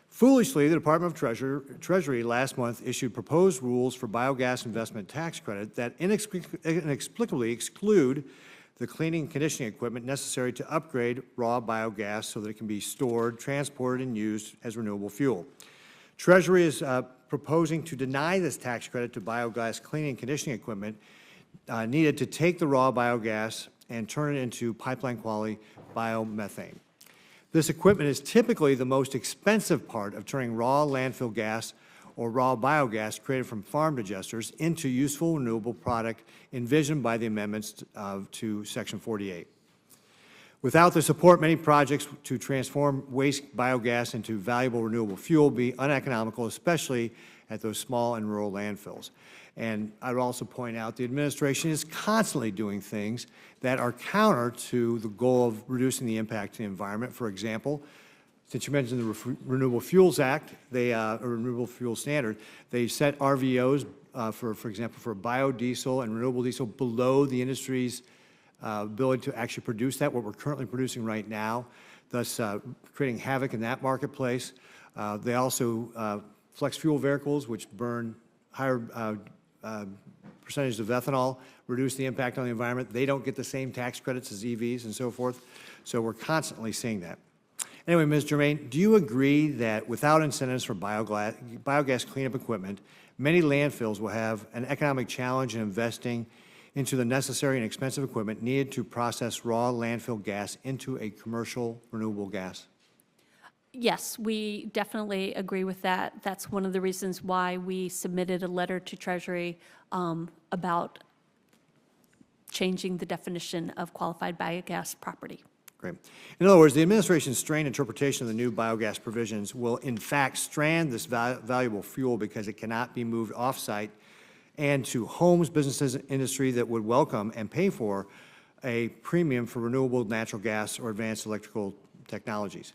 Foolishly, the Department of Treasury last month issued proposed rules for biogas investment tax credit that inexplicably exclude the cleaning and conditioning equipment necessary to upgrade raw biogas so that it can be stored, transported, and used as renewable fuel. Treasury is proposing to deny this tax credit to biogas cleaning and conditioning equipment needed to take the raw biogas and turn it into pipeline quality biomethane. This equipment is typically the most expensive part of turning raw landfill gas or raw biogas created from farm digesters into useful renewable product envisioned by the amendments to Section 48. Without the support, many projects to transform waste biogas into valuable renewable fuel will be uneconomical, especially at those small and rural landfills. And I would also point out the administration is constantly doing things that are counter to the goal of reducing the impact to the environment. For example, since you mentioned the Renewable Fuels Act, or Renewable Fuel Standard, they set RVOs, for example, for biodiesel and renewable diesel below the industry's ability to actually produce that, what we're currently producing right now, thus creating havoc in that marketplace. They also flex fuel vehicles, which burn higher percentages of ethanol, reduce the impact on the environment. They don't get the same tax credits as EVs and so forth. So we're constantly seeing that. Anyway, Ms. Germain, do you agree that without incentives for biogas cleanup equipment, many landfills will have an economic challenge in investing into the necessary and expensive equipment needed to process raw landfill gas into a commercial renewable gas? Yes, we definitely agree with that. That's one of the reasons why we submitted a letter to Treasury about changing the definition of qualified biogas property. Great. In other words, the administration's strained interpretation of the new biogas provisions will in fact strand this valuable fuel because it cannot be moved off-site and to homes, businesses, industry that would welcome and pay for a premium for renewable natural gas or advanced electrical technologies.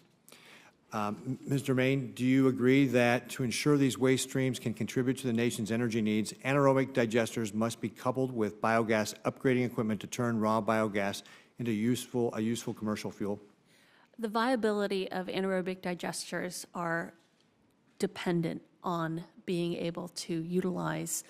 Ms. Germain, do you agree that to ensure these waste streams can contribute to the nation's energy needs, anaerobic digesters must be coupled with biogas upgrading equipment to turn raw biogas into a useful commercial fuel? The viability of anaerobic digesters are dependent on being able to utilize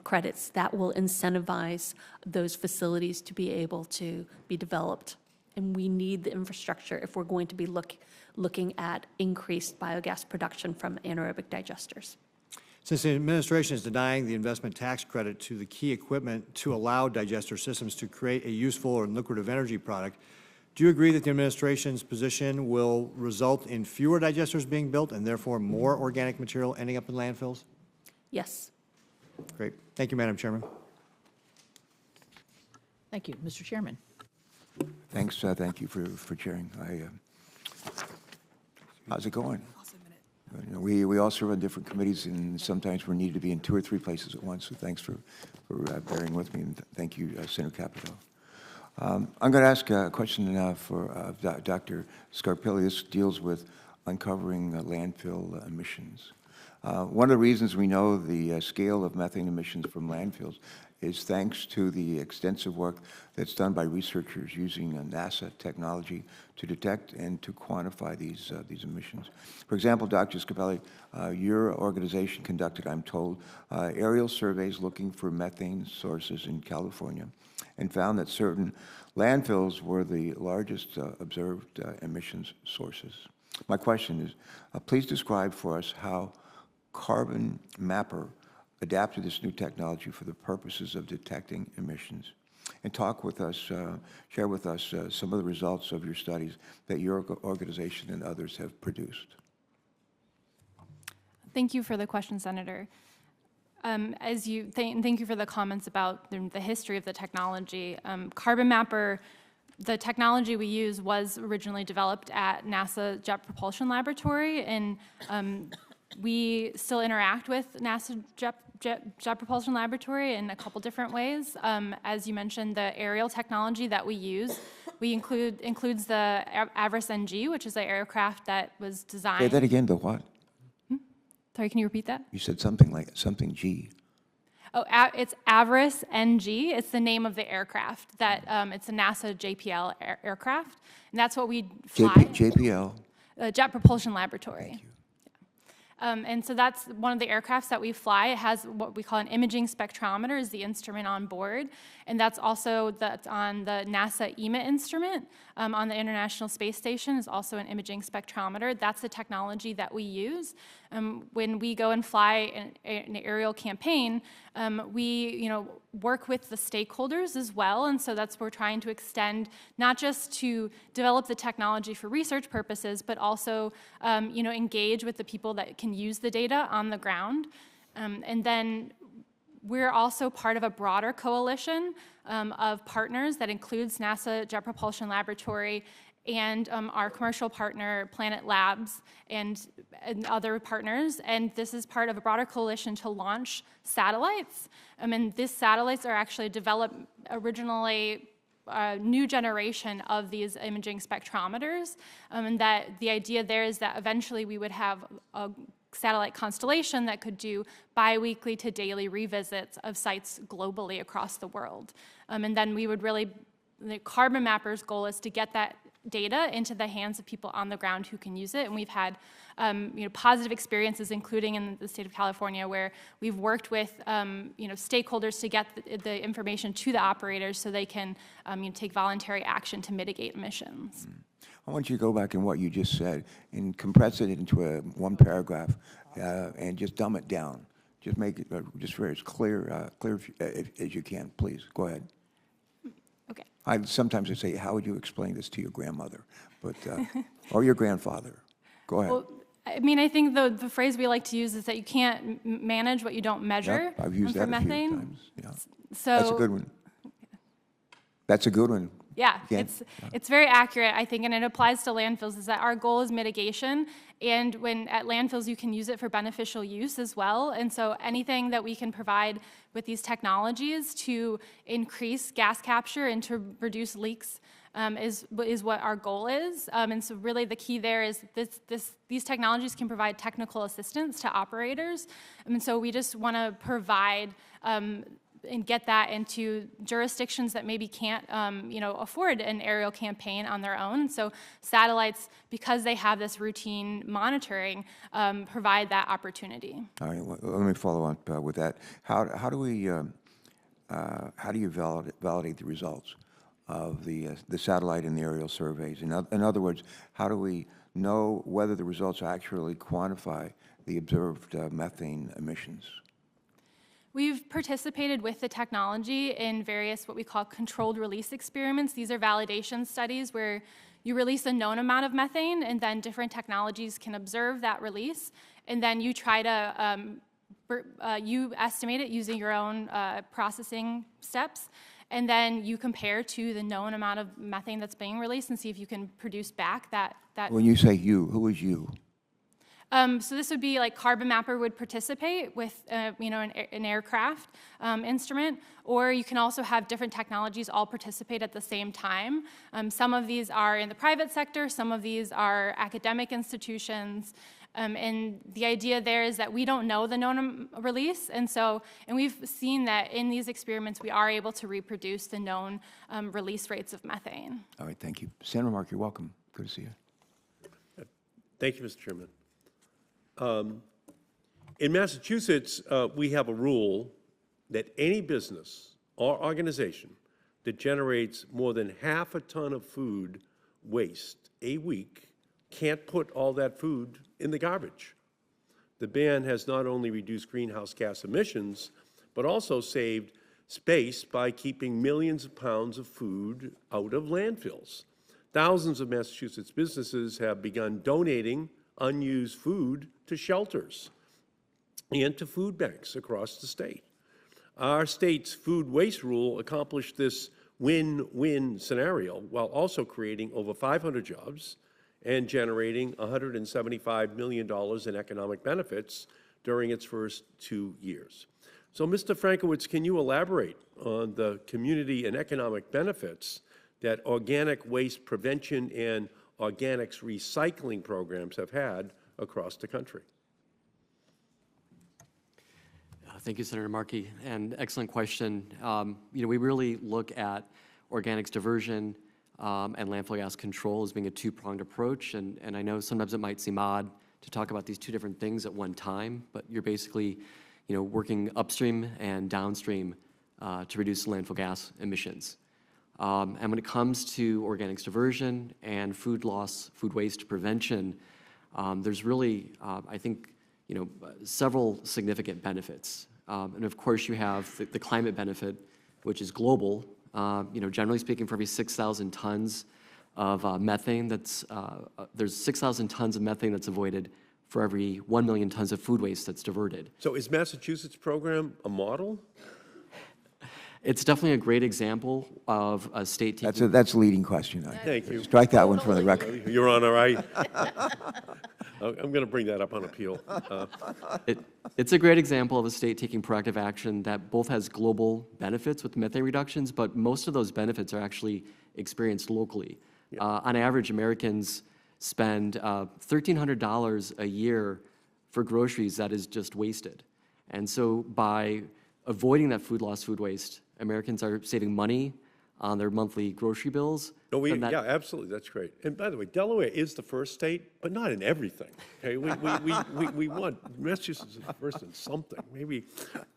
credits that will incentivize those facilities to be able to be developed. And we need the infrastructure if we're going to be looking at increased biogas production from anaerobic digesters. Since the administration is denying the investment tax credit to the key equipment to allow digester systems to create a useful or lucrative energy product, do you agree that the administration's position will result in fewer digesters being built and therefore more organic material ending up in landfills? Yes. Great. Thank you, Madam Chairman. Thank you. Mr. Chairman. Thanks. Thank you for chairing. How's it going? You know, we all serve on different committees, and sometimes we're needed to be in 2 or 3 places at once. So thanks for bearing with me, and thank you, Senator Capito. I'm going to ask a question now for Dr. Scarpelli. This deals with uncovering landfill emissions. One of the reasons we know the scale of methane emissions from landfills is thanks to the extensive work that's done by researchers using NASA technology to detect and to quantify these emissions. For example, Dr. Scarpelli, your organization conducted, I'm told, aerial surveys looking for methane sources in California and found that certain landfills were the largest observed emissions sources. My question is, please describe for us how Carbon Mapper adapted this new technology for the purposes of detecting emissions, and talk with us, share with us some of the results of your studies that your organization and others have produced. Thank you for the question, Senator. Thank you for the comments about the history of the technology. Carbon Mapper, the technology we use was originally developed at NASA Jet Propulsion Laboratory, and we still interact with NASA Jet Propulsion Laboratory in a couple different ways. As you mentioned, the aerial technology that we use we includes the Avarice NG, which is an aircraft that was Say designed. that again, the what? Sorry, can you repeat that? You said something like, something G. Oh, it's Avarice NG. It's the name of the aircraft. That it's a NASA JPL aircraft, and that's what we fly. JPL. Jet Propulsion Laboratory. And so that's one of the aircrafts that we fly. It has what we call an imaging spectrometer is the instrument on board. And that's also on the NASA EMIT instrument on the International Space Station is also an imaging spectrometer. That's the technology that we use. When we go and fly an aerial campaign, we work with the stakeholders as well. And so that's what we're trying to extend, not just to develop the technology for research purposes, but also engage with the people that can use the data on the ground. And then we're also part of a broader coalition of partners that includes NASA Jet Propulsion Laboratory and our commercial partner, Planet Labs, and other partners. And this is part of a broader coalition to launch satellites. And these satellites are actually developed originally a new generation of these imaging spectrometers. And that the idea there is that eventually we would have a satellite constellation that could do biweekly to daily revisits of sites globally across the world. And then we would really, the Carbon Mapper's goal is to get that data into the hands of people on the ground who can use it. And we've had positive experiences, including in the state of California, where we've worked with stakeholders to get the information to the operators so they can take voluntary action to mitigate emissions. I want you to go back in what you just said and compress it into one paragraph and just dumb it down. Just make it just very as clear as you can, please. Go ahead. Okay. Sometimes I say, how would you explain this to your grandmother, but or your grandfather? Go ahead. Well, I mean, I think the phrase we like to use is that you can't manage what you don't measure. Yep, I've used for that a few methane. times. Yeah. So That's a good one. That's a good one. Yeah, Again, it's very accurate, I think, and it applies to landfills, is that our goal is mitigation, and when at landfills you can use it for beneficial use as well, and so anything that we can provide with these technologies to increase gas capture and to reduce leaks is what our goal is, and so really the key there is these technologies can provide technical assistance to operators, and so we just want to provide and get that into jurisdictions that maybe can't, afford an aerial campaign on their own. So satellites, because they have this routine monitoring, provide that opportunity. All right. Well, let me follow up with that. How do you validate the results of the satellite and the aerial surveys? In other words, how do we know whether the results actually quantify the observed methane emissions? We've participated with the technology in various what we call controlled release experiments. These are validation studies where you release a known amount of methane and then different technologies can observe that release. And then you try to, you estimate it using your own processing steps. And then you compare to the known amount of methane that's being released and see if you can produce back that. When you say you, who is you? So this would be like Carbon Mapper would participate with, an aircraft instrument, or you can also have different technologies all participate at the same time. Some of these are in the private sector, some of these are academic institutions, and the idea there is that we don't know the known release, and we've seen that in these experiments we are able to reproduce the known release rates of methane. All right, thank you. Senator Mark, you're welcome. Good to see you. Thank you, Mr. Chairman. In Massachusetts, we have a rule that any business or organization that generates more than half a ton of food waste a week can't put all that food in the garbage. The ban has not only reduced greenhouse gas emissions, but also saved space by keeping millions of pounds of food out of landfills. Thousands of Massachusetts businesses have begun donating unused food to shelters and to food banks across the state. Our state's food waste rule accomplished this win-win scenario while also creating over 500 jobs and generating $175 million in economic benefits during its first 2 years. So, Mr. Frankowitz, can you elaborate on the community and economic benefits that organic waste prevention and organics recycling programs have had across the country? Thank you, Senator Markey, and excellent question. We really look at organics diversion and landfill gas control as being a two-pronged approach, and I know sometimes it might seem odd to talk about these two different things at one time, but you're basically, working upstream and downstream to reduce landfill gas emissions. And when it comes to organics diversion and food loss, food waste prevention, there's really, I think, several significant benefits. And of course, you have the climate benefit, which is global. Generally speaking, for every 6,000 tons of methane, there's 6,000 tons of methane that's avoided for every 1 million tons of food waste that's diverted. So is Massachusetts' program a model? It's definitely a great example of a state taking... That's a leading question. Thank you. Strike that one from the record. Your Honor, I'm going to bring that up on appeal. It's a great example of a state taking proactive action that both has global benefits with methane reductions, but most of those benefits are actually experienced locally. On average, Americans spend $1,300 a year for groceries that is just wasted. And so by avoiding that food loss, food waste, Americans are saving money on their monthly grocery bills. No, yeah, absolutely, that's great. And by the way, Delaware is the first state, but not in everything. Okay, we want Massachusetts is first in something. Maybe,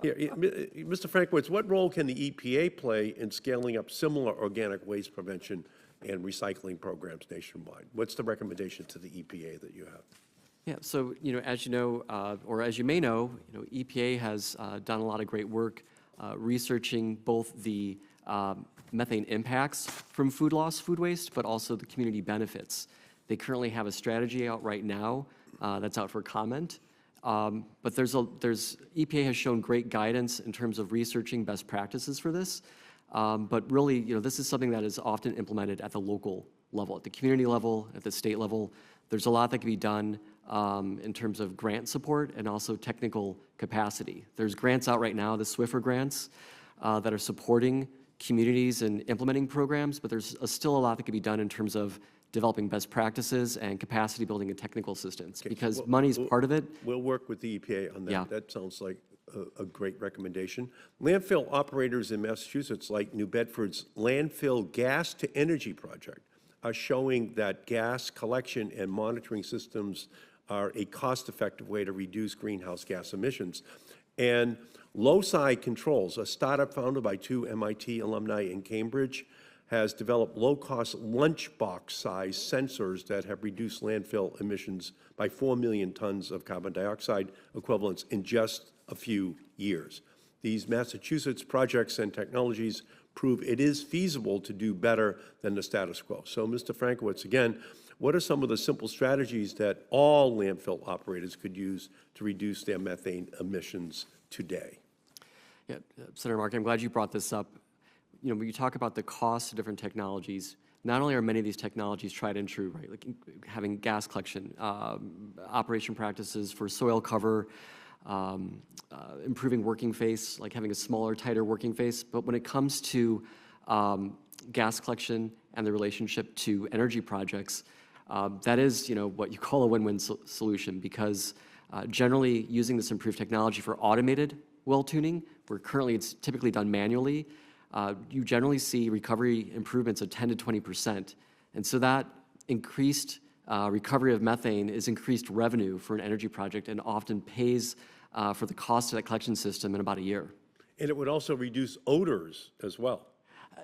Mr. Frankwitz, what role can the EPA play in scaling up similar organic waste prevention and recycling programs nationwide? What's the recommendation to the EPA that you have? Yeah, so as you know, or as you may know, EPA has done a lot of great work researching both the methane impacts from food loss, food waste, but also the community benefits. They currently have a strategy out right now that's out for comment. But EPA has shown great guidance in terms of researching best practices for this. But really, this is something that is often implemented at the local level, at the community level, at the state level. There's a lot that can be done in terms of grant support and also technical capacity. There's grants out right now, the Swiffer grants, that are supporting communities and implementing programs, but there's still a lot that can be done in terms of developing best practices and capacity building and technical assistance, because money's part of it. We'll work with the EPA on that. Yeah. That sounds like a great recommendation. Landfill operators in Massachusetts, like New Bedford's landfill gas to energy project, are showing that gas collection and monitoring systems are a cost-effective way to reduce greenhouse gas emissions. And Loci Controls, a startup founded by two MIT alumni in Cambridge, has developed low-cost lunchbox-sized sensors that have reduced landfill emissions by 4 million tons of carbon dioxide equivalents in just a few years. These Massachusetts projects and technologies prove it is feasible to do better than the status quo. So, Mr. Frankwitz, again, what are some of the simple strategies that all landfill operators could use to reduce their methane emissions today? Yeah, Senator Markey, I'm glad you brought this up. When you talk about the cost of different technologies, not only are many of these technologies tried and true, right, like having gas collection, operation practices for soil cover, improving working face, like having a smaller, tighter working face, but when it comes to gas collection and the relationship to energy projects, that is, what you call a win-win solution, because generally using this improved technology for automated well tuning, where currently it's typically done manually, you generally see recovery improvements of 10 to 20%. And so that increased recovery of methane is increased revenue for an energy project and often pays for the cost of that collection system in about a year. And it would also reduce odors as well.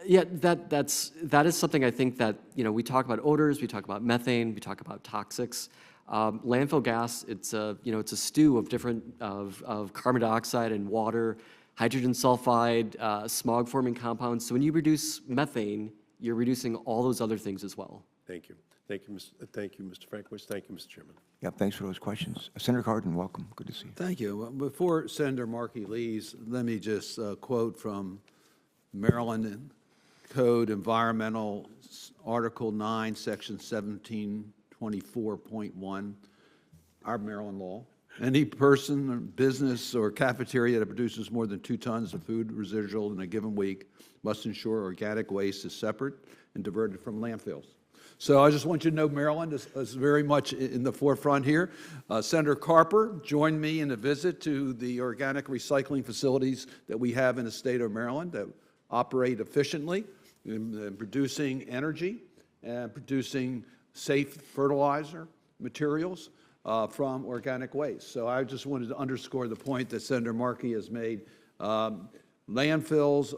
Yeah, that is something I think that, we talk about odors, we talk about methane, we talk about toxics. Landfill gas, it's a stew of different, of carbon dioxide and water, hydrogen sulfide, smog-forming compounds. So when you reduce methane, you're reducing all those other things as well. Thank you. Thank you, Mr. Frankwitz. Thank you, Mr. Chairman. Yeah, thanks for those questions. Senator Cardin, welcome. Good to see you. Thank you. Well, before Senator Markey leaves, let me just quote from Maryland Code Environmental Article 9, Section 1724.1, our Maryland law. Any person, or business, or cafeteria that produces more than 2 tons of food residual in a given week must ensure organic waste is separate and diverted from landfills. So I just want you to know Maryland is very much in the forefront here. Senator Carper joined me in a visit to the organic recycling facilities that we have in the state of Maryland that operate efficiently in producing energy and producing safe fertilizer materials from organic waste. So I just wanted to underscore the point that Senator Markey has made. Landfills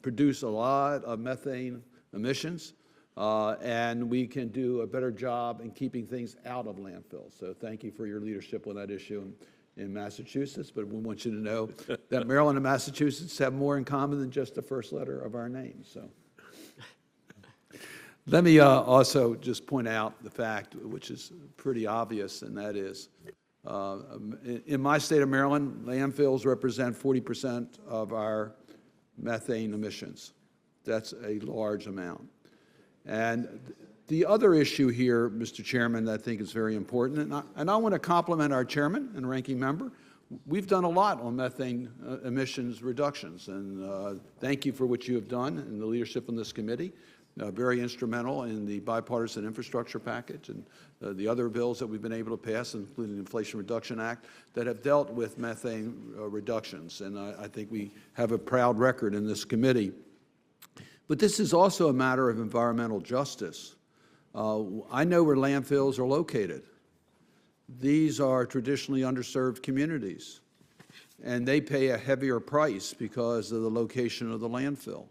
produce a lot of methane emissions, and we can do a better job in keeping things out of landfills. So thank you for your leadership on that issue in Massachusetts, but we want you to know that Maryland and Massachusetts have more in common than just the first letter of our name. So let me also just point out the fact, which is pretty obvious, and that is, in my state of Maryland, landfills represent 40% of our methane emissions. That's a large amount. And the other issue here, Mr. Chairman, that I think is very important, and I want to compliment our chairman and ranking member. We've done a lot on methane emissions reductions, and thank you for what you have done and the leadership on this committee. Very instrumental in the bipartisan infrastructure package and the other bills that we've been able to pass, including the Inflation Reduction Act, that have dealt with methane reductions. And I think we have a proud record in this committee. But this is also a matter of environmental justice. I know where landfills are located. These are traditionally underserved communities, and they pay a heavier price because of the location of the landfill.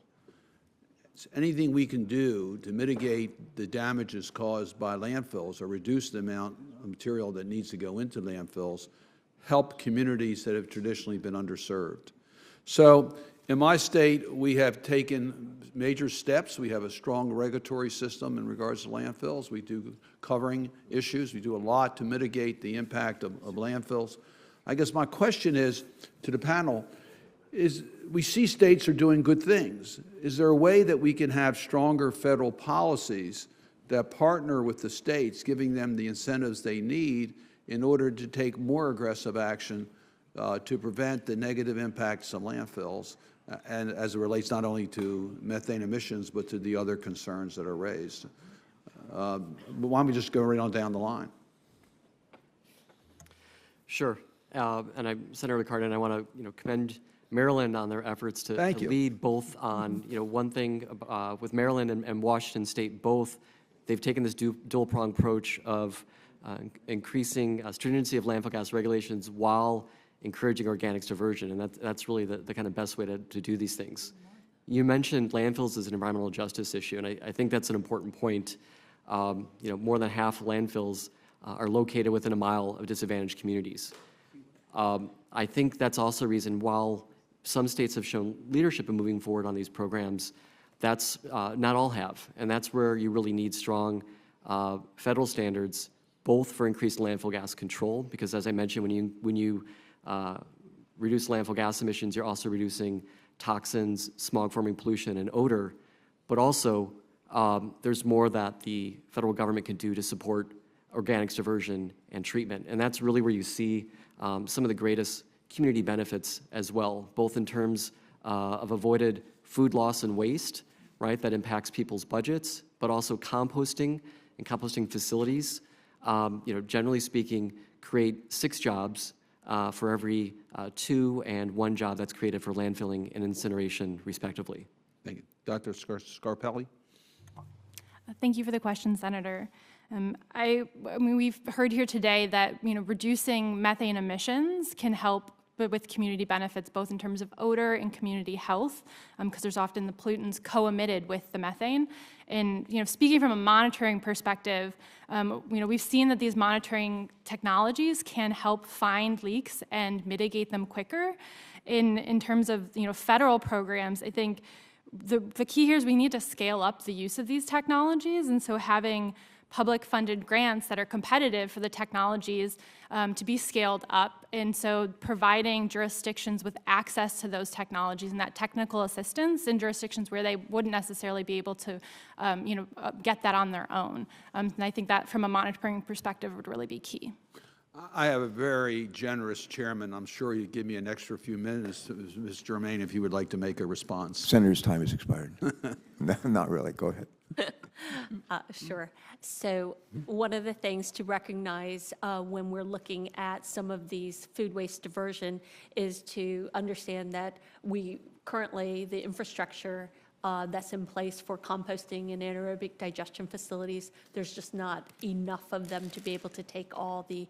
Anything we can do to mitigate the damages caused by landfills or reduce the amount of material that needs to go into landfills help communities that have traditionally been underserved. So in my state, we have taken major steps. We have a strong regulatory system in regards to landfills. We do covering issues. We do a lot to mitigate the impact of landfills. I guess my question is to the panel is, we see states are doing good things. Is there a way that we can have stronger federal policies that partner with the states, giving them the incentives they need in order to take more aggressive action to prevent the negative impacts of landfills, and as it relates not only to methane emissions, but to the other concerns that are raised? Why don't we just go right on down the line? Sure. And Senator Riccardo, and I want to commend Maryland on their efforts to lead both on, one thing with Maryland and Washington State, both, they've taken this dual-pronged approach of increasing stringency of landfill gas regulations while encouraging organics diversion, and that's really the kind of best way to do these things. You mentioned landfills as an environmental justice issue, and I think that's an important point. More than half landfills are located within a mile of disadvantaged communities. I think that's also a reason, while some states have shown leadership in moving forward on these programs, that's not all have, and that's where you really need strong federal standards, both for increased landfill gas control, because as I mentioned, when you reduce landfill gas emissions, you're also reducing toxins, smog-forming pollution, and odor, but also there's more that the federal government can do to support organics diversion and treatment, and that's really where you see some of the greatest community benefits as well, both in terms of avoided food loss and waste, right, that impacts people's budgets, but also composting and composting facilities, generally speaking, create 6 jobs for every 2 and 1 job that's created for landfilling and incineration, respectively. Thank you. Dr. Scarpelli? Thank you for the question, Senator. I mean, we've heard here today that reducing methane emissions can help with community benefits, both in terms of odor and community health, because there's often the pollutants co-emitted with the methane. And speaking from a monitoring perspective, we've seen that these monitoring technologies can help find leaks and mitigate them quicker. In terms of federal programs, I think the key here is we need to scale up the use of these technologies, and so having public-funded grants that are competitive for the technologies to be scaled up, and so providing jurisdictions with access to those technologies and that technical assistance in jurisdictions where they wouldn't necessarily be able to get that on their own. And I think that from a monitoring perspective would really be key. I have a very generous chairman. I'm sure you'd give me an extra few minutes, Ms. Germain, if you would like to make a response. Senator's time has expired. No, not really. Go ahead. Sure. So one of the things to recognize when we're looking at some of these food waste diversion is to understand that we currently, the infrastructure that's in place for composting and anaerobic digestion facilities, there's just not enough of them to be able to take all the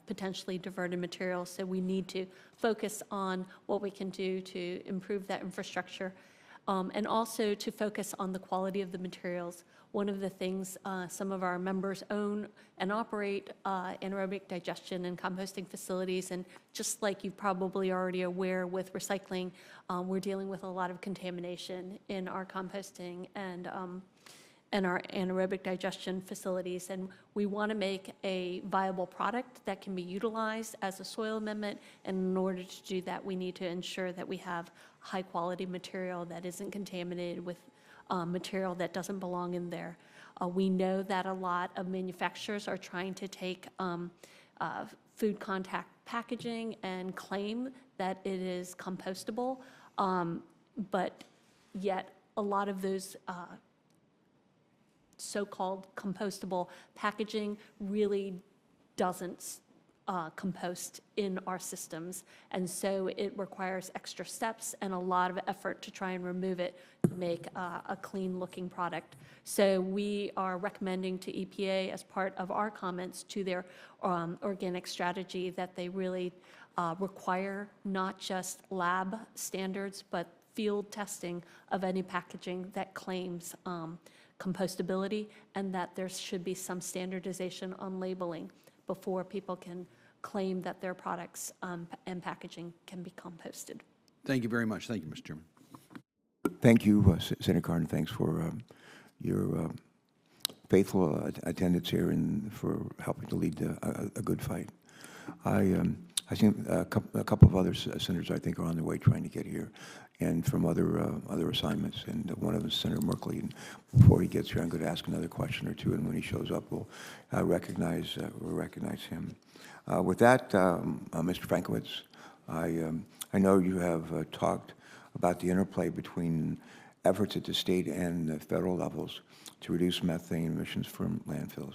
potentially diverted materials. So we need to focus on what we can do to improve that infrastructure. And also to focus on the quality of the materials. One of the things some of our members own and operate anaerobic digestion and composting facilities, and just like you're probably already aware with recycling, we're dealing with a lot of contamination in our composting and our anaerobic digestion facilities, and we want to make a viable product that can be utilized as a soil amendment, and in order to do that, we need to ensure that we have high-quality material that isn't contaminated with material that doesn't belong in there. We know that a lot of manufacturers are trying to take food contact packaging and claim that it is compostable, but yet a lot of those so-called compostable packaging really doesn't compost in our systems. And so it requires extra steps and a lot of effort to try and remove it to make a clean-looking product. So we are recommending to EPA as part of our comments to their organic strategy that they really require not just lab standards, but field testing of any packaging that claims compostability, and that there should be some standardization on labeling before people can claim that their products and packaging can be composted. Thank you very much. Thank you, Mr. Chairman. Thank you, Senator Carter. Thanks for your faithful attendance here and for helping to lead a good fight. I think a couple of other senators I think are on their way trying to get here, and from other assignments. And one of them is Senator Merkley. And before he gets here, I'm going to ask another question or two, and when he shows up, we'll recognize him. With that, Mr. Frankowitz, I know you have talked about the interplay between efforts at the state and the federal levels to reduce methane emissions from landfills.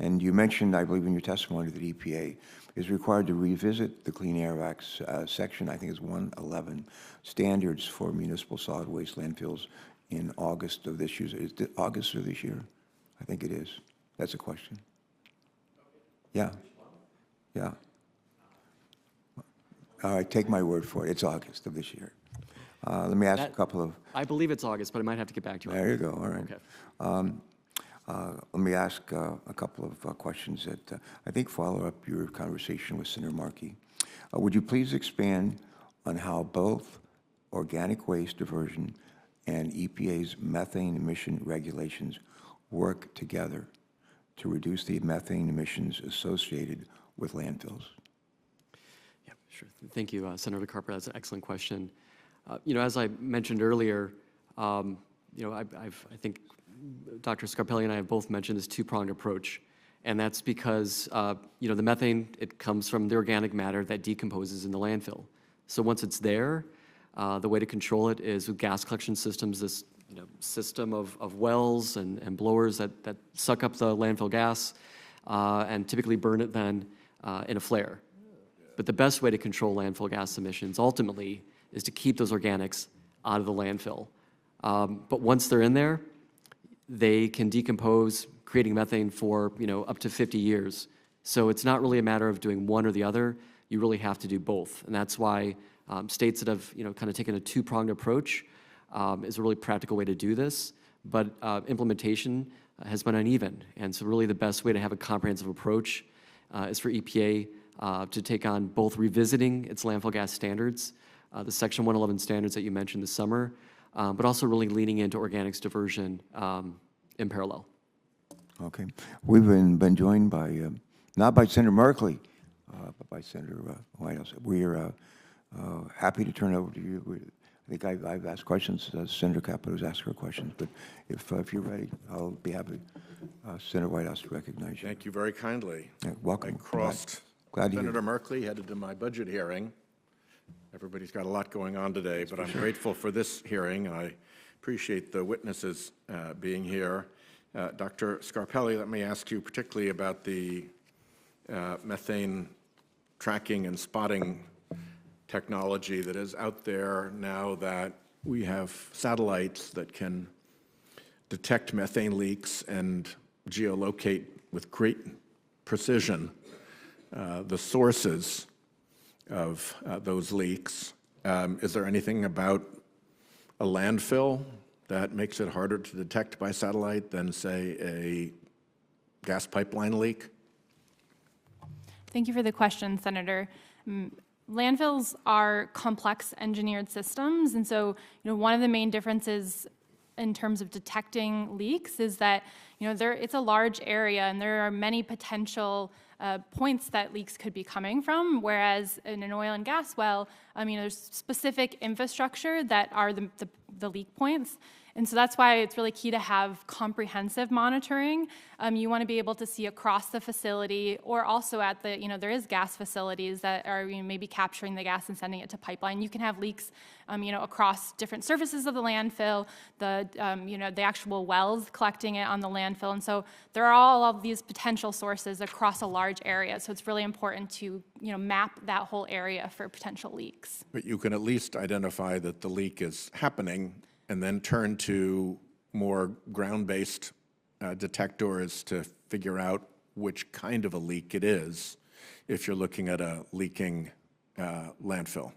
And you mentioned, I believe in your testimony, that EPA is required to revisit the Clean Air Act's section, I think it's 111, standards for municipal solid waste landfills in August of this year. Is it August of this year? I think it is. That's a question. Yeah. Yeah. All right, take my word for it. It's August of this year. Let me ask a couple of... I believe it's August, but I might have to get back to you. There you go, all right. Okay. Let me ask a couple of questions that I think follow up your conversation with Senator Markey. Would you please expand on how both organic waste diversion and EPA's methane emission regulations work together to reduce the methane emissions associated with landfills? Yeah, sure. Thank you, Senator Carper. That's an excellent question. As I mentioned earlier, I think Dr. Scarpelli and I have both mentioned this two-pronged approach, and that's because, the methane, it comes from the organic matter that decomposes in the landfill. So once it's there, the way to control it is with gas collection systems, this system of wells and blowers that suck up the landfill gas and typically burn it then in a flare. But the best way to control landfill gas emissions ultimately is to keep those organics out of the landfill. But once they're in there, they can decompose, creating methane for up to 50 years. So it's not really a matter of doing one or the other. You really have to do both, and that's why states that have kind of taken a two-pronged approach is a really practical way to do this. But implementation has been uneven, and so really the best way to have a comprehensive approach is for EPA to take on both revisiting its landfill gas standards, the Section 111 standards that you mentioned this summer, but also really leaning into organics diversion in parallel. Okay. We've been joined by, not by Senator Merkley, but by Senator Whitehouse. We're happy to turn it over to you. I think I've asked questions. Senator Capito's asked her questions, but if you're ready, I'll be happy, Senator Whitehouse, to recognize you. Thank you very kindly. Yeah, welcome. I crossed Glad to hear Senator that. Merkley, headed to my budget hearing. Everybody's got a lot going on today, but I'm grateful for this hearing, and I appreciate the witnesses being here. Dr. Scarpelli, let me ask you particularly about the methane tracking and spotting technology that is out there now that we have satellites that can detect methane leaks and geolocate with great precision the sources of those leaks. Is there anything about a landfill that makes it harder to detect by satellite than, say, a gas pipeline leak? Thank you for the question, Senator. Landfills are complex engineered systems, and so one of the main differences in terms of detecting leaks is that it's a large area and there are many potential points that leaks could be coming from, whereas in an oil and gas well, there's specific infrastructure that are the leak points. And so that's why it's really key to have comprehensive monitoring. You want to be able to see across the facility, or also at the, there is gas facilities that are maybe capturing the gas and sending it to pipeline. You can have leaks, across different surfaces of the landfill, the actual wells collecting it on the landfill. And so there are all of these potential sources across a large area. So it's really important to, map that whole area for potential leaks. But you can at least identify that the leak is happening and then turn to more ground-based detectors to figure out which kind of a leak it is if you're looking at a leaking landfill.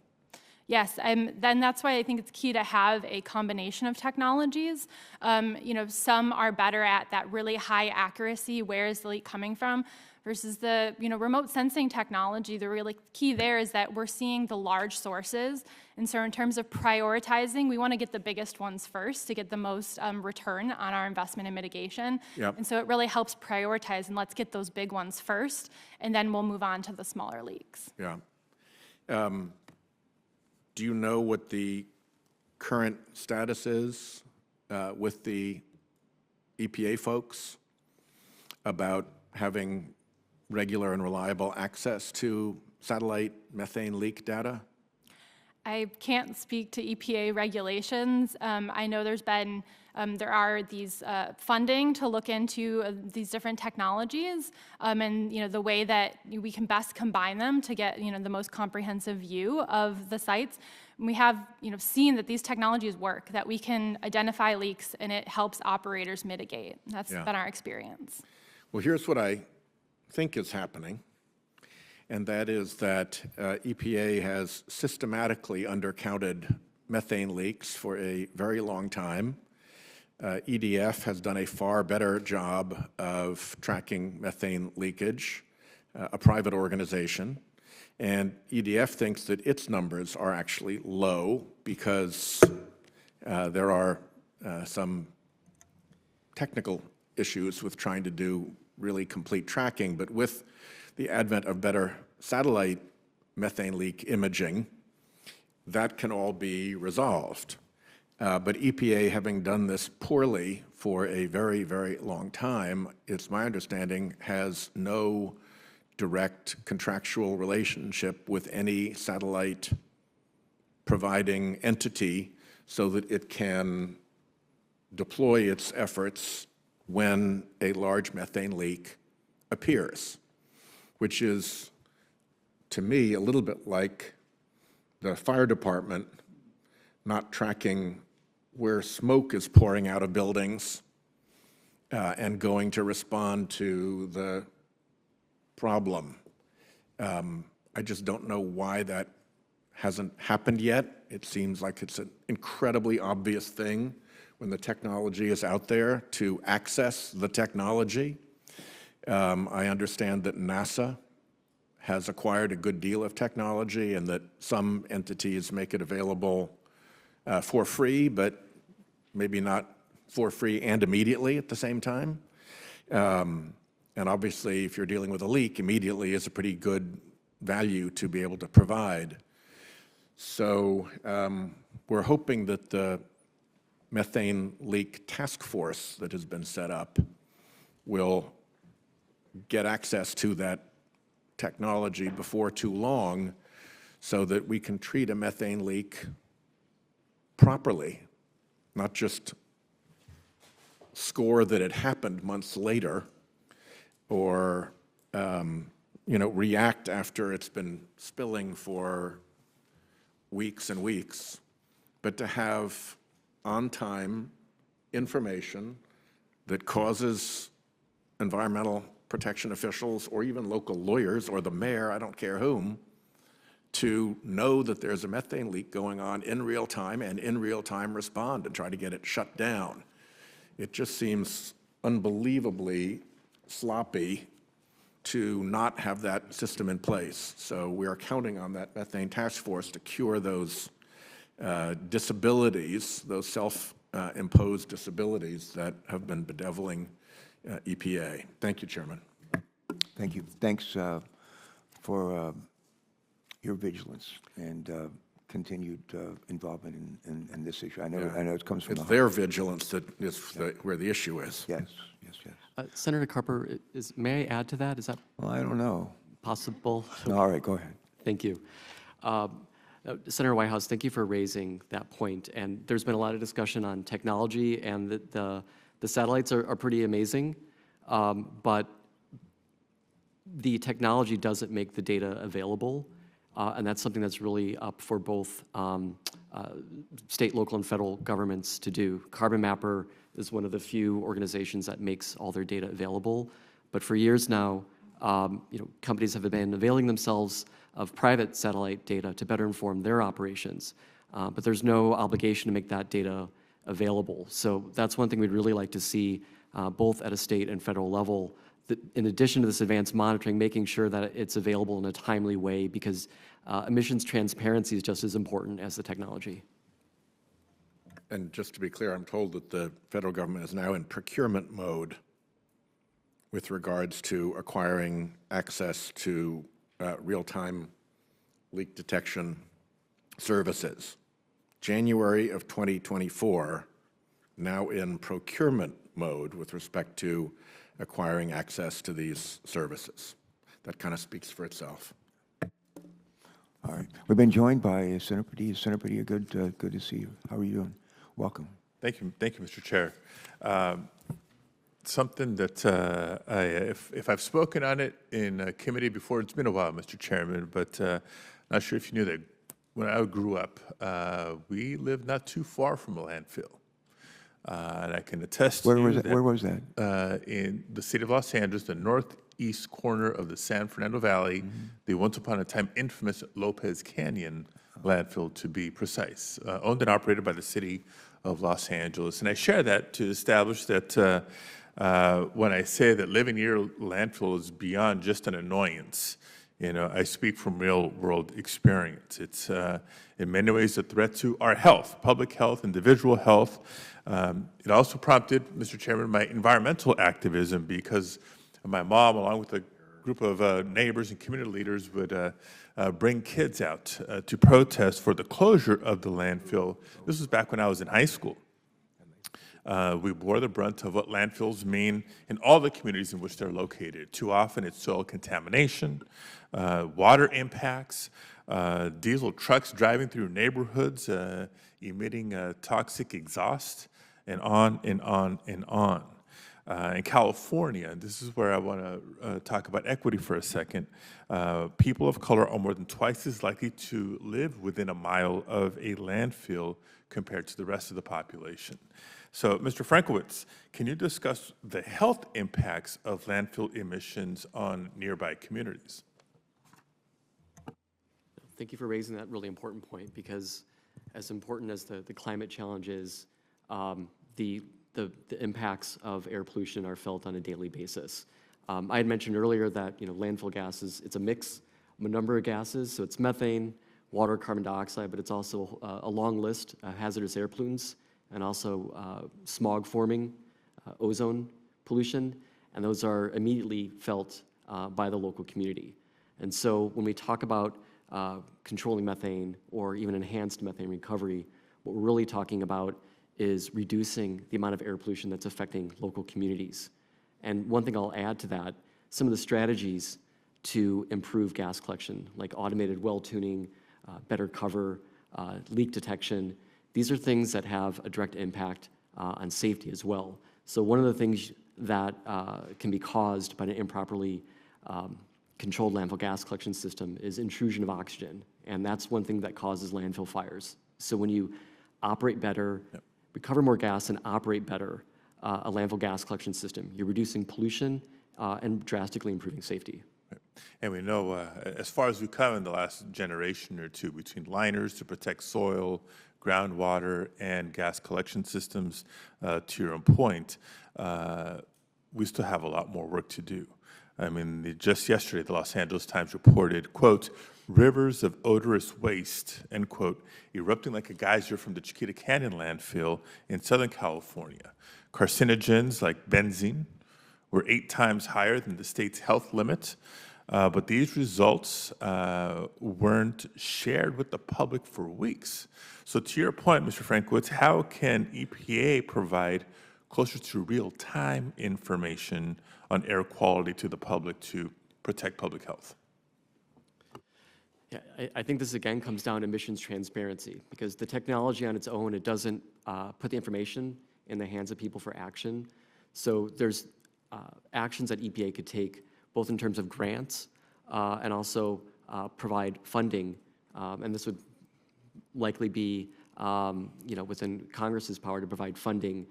Yes, and then that's why I think it's key to have a combination of technologies. Some are better at that really high accuracy, where is the leak coming from, versus the remote sensing technology. The really key there is that we're seeing the large sources. And so in terms of prioritizing, we want to get the biggest ones first to get the most return on our investment in mitigation. Yep. And so it really helps prioritize, and let's get those big ones first, and then we'll move on to the smaller leaks. Yeah. Do you know what the current status is with the EPA folks about having regular and reliable access to satellite methane leak data? I can't speak to EPA regulations. I know there are these funding to look into these different technologies, and the way that we can best combine them to get the most comprehensive view of the sites. We have seen that these technologies work, that we can identify leaks and it helps operators mitigate. That's been our experience. Well, here's what I think is happening, and that is that EPA has systematically undercounted methane leaks for a very long time. EDF has done a far better job of tracking methane leakage, a private organization, and EDF thinks that its numbers are actually low because there are some technical issues with trying to do really complete tracking, but with the advent of better satellite methane leak imaging, that can all be resolved. But EPA, having done this poorly for a very, very long time, it's my understanding, has no direct contractual relationship with any satellite providing entity so that it can deploy its efforts when a large methane leak appears, which is, to me, a little bit like the fire department not tracking where smoke is pouring out of buildings and going to respond to the problem. I just don't know why that hasn't happened yet. It seems like it's an incredibly obvious thing when the technology is out there to access the technology. I understand that NASA has acquired a good deal of technology and that some entities make it available for free, but maybe not for free and immediately at the same time. And obviously, if you're dealing with a leak, immediately is a pretty good value to be able to provide. So we're hoping that the methane leak task force that has been set up will get access to that technology before too long so that we can treat a methane leak properly, not just score that it happened months later or react after it's been spilling for weeks and weeks, but to have on-time information that causes environmental protection officials or even local lawyers or the mayor, I don't care whom, to know that there's a methane leak going on in real time and in real time respond and try to get it shut down. It just seems unbelievably sloppy to not have that system in place. So we are counting on that methane task force to cure those disabilities, those self-imposed disabilities that have been bedeviling EPA. Thank you, Chairman. Thank you. Thanks for your vigilance and continued involvement in this issue. I know it comes from It's their vigilance that is where the issue is. Yes, yes, yes. Senator Carper, may I add to that? Is that Well, I don't know. possible? No, all right, go ahead. Thank you. Senator Whitehouse, thank you for raising that point. And there's been a lot of discussion on technology, and the satellites are pretty amazing, but the technology doesn't make the data available, and that's something that's really up for both state, local, and federal governments to do. Carbon Mapper is one of the few organizations that makes all their data available, but for years now, companies have been availing themselves of private satellite data to better inform their operations, but there's no obligation to make that data available. So that's one thing we'd really like to see, both at a state and federal level, that in addition to this advanced monitoring, making sure that it's available in a timely way, because emissions transparency is just as important as the technology. And just to be clear, I'm told that the federal government is now in procurement mode with regards to acquiring access to real-time leak detection services. January of 2024, now in procurement mode with respect to acquiring access to these services. That kind of speaks for itself. All right. We've been joined by Senator Padilla. Senator Padilla, good to see you. How are you doing? Welcome. Thank you, Mr. Chair. Something that if I've spoken on it in committee before, it's been a while, Mr. Chairman, but not sure if you knew that when I grew up, we lived not too far from a landfill. And I can attest to you Where was that? In the city of Los Angeles, the northeast corner of the San Fernando Valley, the once upon a time infamous Lopez Canyon landfill, to be precise, owned and operated by the city of Los Angeles. And I share that to establish that when I say that living near landfill is beyond just an annoyance, I speak from real world experience. It's in many ways a threat to our health, public health, individual health. It also prompted, Mr. Chairman, my environmental activism, because my mom, along with a group of neighbors and community leaders, would bring kids out to protest for the closure of the landfill. This was back when I was in high school. We bore the brunt of what landfills mean in all the communities in which they're located. Too often it's soil contamination, water impacts, diesel trucks driving through neighborhoods, emitting toxic exhaust, and on and on and on. In California, this is where I want to talk about equity for a second, people of color are more than twice as likely to live within a mile of a landfill compared to the rest of the population. So, Mr. Frankowitz, can you discuss the health impacts of landfill emissions on nearby communities? Thank you for raising that really important point, because as important as the climate challenge is, the impacts of air pollution are felt on a daily basis. I had mentioned earlier that landfill gases, it's a mix of a number of gases, so it's methane, water, carbon dioxide, but it's also a long list of hazardous air pollutants, and also smog forming, ozone pollution, and those are immediately felt by the local community. And so when we talk about controlling methane or even enhanced methane recovery, what we're really talking about is reducing the amount of air pollution that's affecting local communities. And one thing I'll add to that, some of the strategies to improve gas collection, like automated well tuning, better cover, leak detection. These are things that have a direct impact on safety as well. So one of the things that can be caused by an improperly controlled landfill gas collection system is intrusion of oxygen, and that's one thing that causes landfill fires. So when you operate better, recover more gas, and operate better a landfill gas collection system, you're reducing pollution and drastically improving safety. And we know, as far as we've come in the last generation or two, between liners to protect soil, groundwater, and gas collection systems, to your own point, we still have a lot more work to do. I mean, just yesterday, the Los Angeles Times reported, quote, rivers of odorous waste, end quote, erupting like a geyser from the Chiquita Canyon landfill in Southern California. Carcinogens like benzene were 8 times higher than the state's health limit, but these results weren't shared with the public for weeks. So to your point, Mr. Frankwitz, how can EPA provide closer to real-time information on air quality to the public to protect public health? Yeah, I think this again comes down to emissions transparency, because the technology on its own, it doesn't put the information in the hands of people for action. So there's actions that EPA could take, both in terms of grants and also provide funding, and this would likely be within Congress's power to provide funding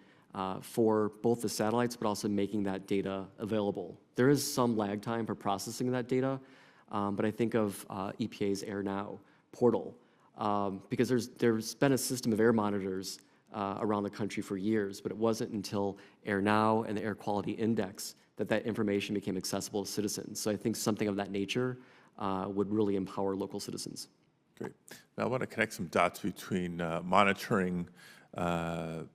for both the satellites, but also making that data available. There is some lag time for processing that data, but I think of EPA's Air Now portal, because there's been a system of air monitors around the country for years, but it wasn't until Air Now and the Air Quality Index that information became accessible to citizens. So I think something of that nature would really empower local citizens. Great. Now I want to connect some dots between monitoring,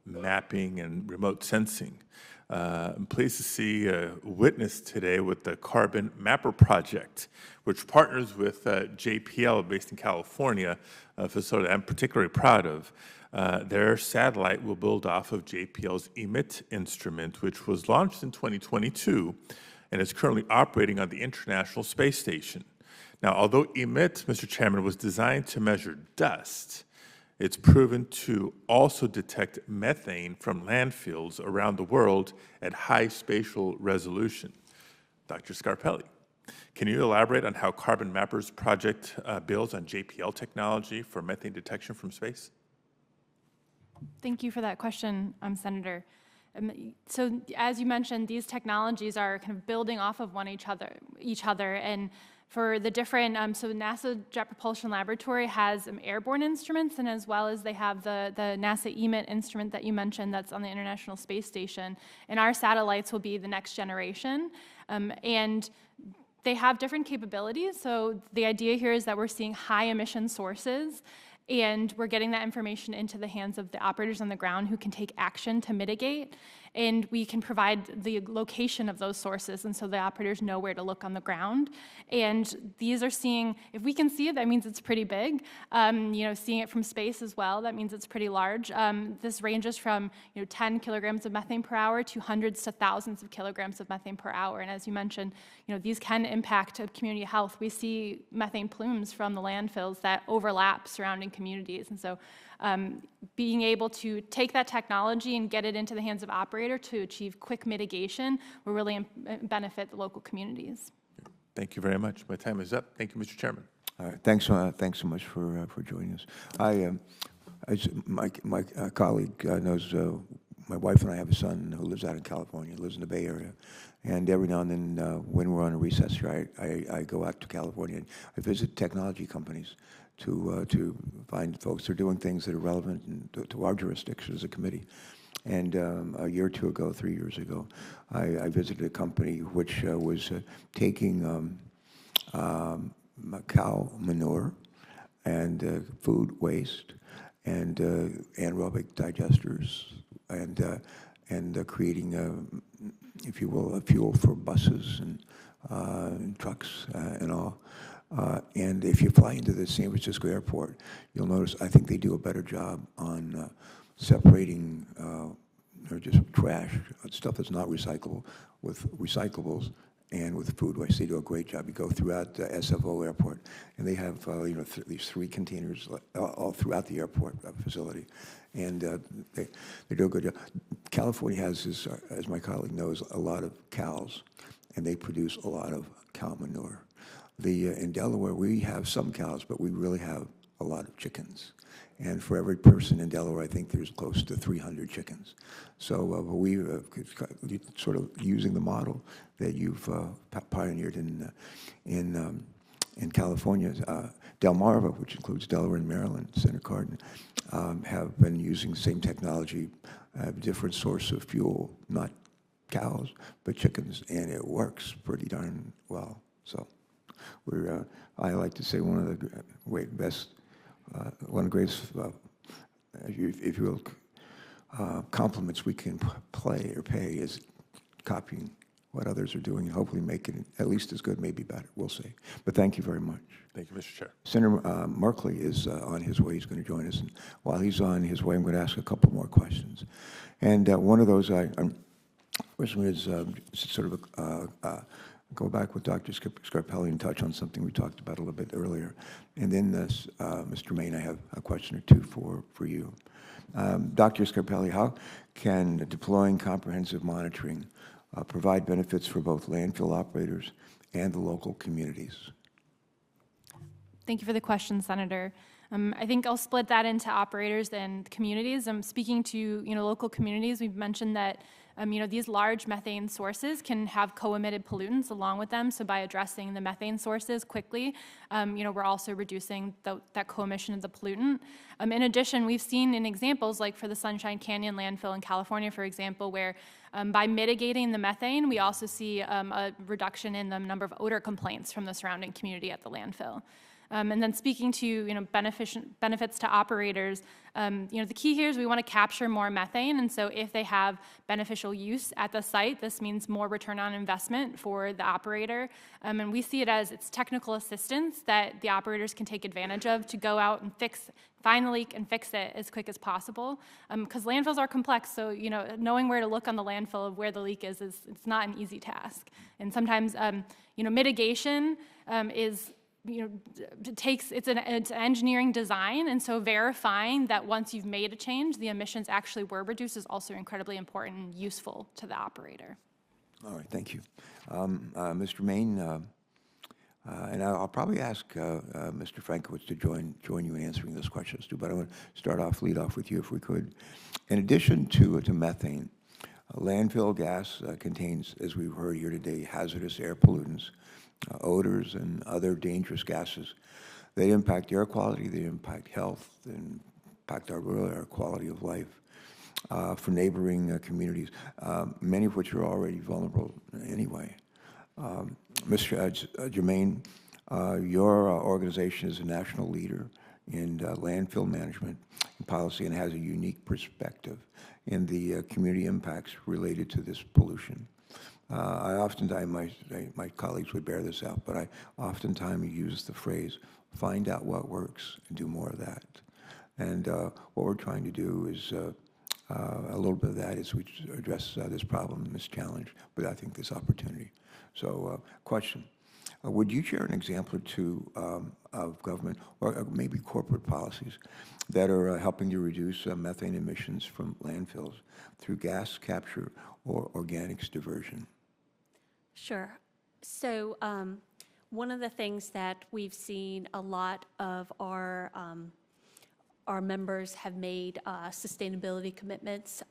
mapping, and remote sensing. I'm pleased to see a witness today with the Carbon Mapper Project, which partners with JPL based in California, a facility I'm particularly proud of. Their satellite will build off of JPL's EMIT instrument, which was launched in 2022 and is currently operating on the International Space Station. Now, although EMIT, Mr. Chairman, was designed to measure dust, it's proven to also detect methane from landfills around the world at high spatial resolution. Dr. Scarpelli, can you elaborate on how Carbon Mappers project builds on JPL technology for methane detection from space? Thank you for that question, Senator. So as you mentioned, these technologies are kind of building off of each other, and for the different, so NASA Jet Propulsion Laboratory has airborne instruments, and as well as they have the NASA EMIT instrument that you mentioned that's on the International Space Station, and our satellites will be the next generation, and they have different capabilities. So the idea here is that we're seeing high emission sources, and we're getting that information into the hands of the operators on the ground who can take action to mitigate, and we can provide the location of those sources, and so the operators know where to look on the ground. And these are seeing, if we can see it, that means it's pretty big. Seeing it from space as well, that means it's pretty large. This ranges from 10 kilograms of methane per hour to hundreds to thousands of kilograms of methane per hour. And as you mentioned, these can impact community health. We see methane plumes from the landfills that overlap surrounding communities, and so being able to take that technology and get it into the hands of operator to achieve quick mitigation will really benefit the local communities. Thank you very much. My time is up. Thank you, Mr. Chairman. All right, thanks so much for joining us. My colleague knows my wife and I have a son who lives out in California, lives in the Bay Area, and every now and then when we're on a recess here, I go out to California and I visit technology companies to find folks who are doing things that are relevant to our jurisdiction as a committee. And a year or two ago, 3 years ago, I visited a company which was taking cow manure and food waste and anaerobic digesters and creating, if you will, a fuel for buses and trucks and all. And if you fly into the San Francisco airport, you'll notice I think they do a better job on separating or just trash, stuff that's not recyclable, with recyclables, and with food waste. They do a great job. You go throughout the SFO airport, and they have these 3 containers all throughout the airport facility, and they do a good job. California has, as my colleague knows, a lot of cows, and they produce a lot of cow manure. In Delaware, we have some cows, but we really have a lot of chickens. And for every person in Delaware, I think there's close to 300 chickens. So we sort of using the model that you've pioneered in California. Delmarva, which includes Delaware and Maryland, Senator Cardin, have been using the same technology, different source of fuel, not cows, but chickens, and it works pretty darn well. So I like to say one of the best, one of the greatest, if you will, compliments we can pay is copying what others are doing and hopefully making it at least as good, maybe better. We'll see. But thank you very much. Thank you, Mr. Chair. Senator Merkley is on his way. He's going to join us. And while he's on his way, I'm going to ask a couple more questions. And one of those, first one is sort of go back with Dr. Scarpelli and touch on something we talked about a little bit earlier. And then Mr. Maine, I have a question or two for you. Dr. Scarpelli, how can deploying comprehensive monitoring provide benefits for both landfill operators and the local communities? Thank you for the question, Senator. I think I'll split that into operators and communities. Speaking to local communities, we've mentioned that these large methane sources can have co-emitted pollutants along with them. So by addressing the methane sources quickly, we're also reducing that co-emission of the pollutant. In addition, we've seen in examples like for the Sunshine Canyon landfill in California, for example, where by mitigating the methane, we also see a reduction in the number of odor complaints from the surrounding community at the landfill. And then speaking to benefits to operators, the key here is we want to capture more methane, and so if they have beneficial use at the site, this means more return on investment for the operator. And we see it as it's technical assistance that the operators can take advantage of to go out and find the leak and fix it as quick as possible. Because landfills are complex, so knowing where to look on the landfill of where the leak is it's not an easy task. And sometimes mitigation is it's an engineering design, and so verifying that once you've made a change, the emissions actually were reduced is also incredibly important and useful to the operator. All right, thank you. Mr. Maine, and I'll probably ask Mr. Frankowitz to join you in answering those questions too, but I want to lead off with you if we could. In addition to methane, landfill gas contains, as we've heard here today, hazardous air pollutants, odors, and other dangerous gases. They impact air quality, they impact health, they impact our quality of life for neighboring communities, many of which are already vulnerable anyway. Mr. Germain, your organization is a national leader in landfill management and policy and has a unique perspective in the community impacts related to this pollution. I oftentimes, my colleagues would bear this out, but I oftentimes use the phrase, find out what works and do more of that. And what we're trying to do is, a little bit of that is we address this problem, this challenge, but I think this opportunity. So question, would you share an example or two of government or maybe corporate policies that are helping to reduce methane emissions from landfills through gas capture or organics diversion? Sure. So one of the things that we've seen a lot of our members have made sustainability commitments.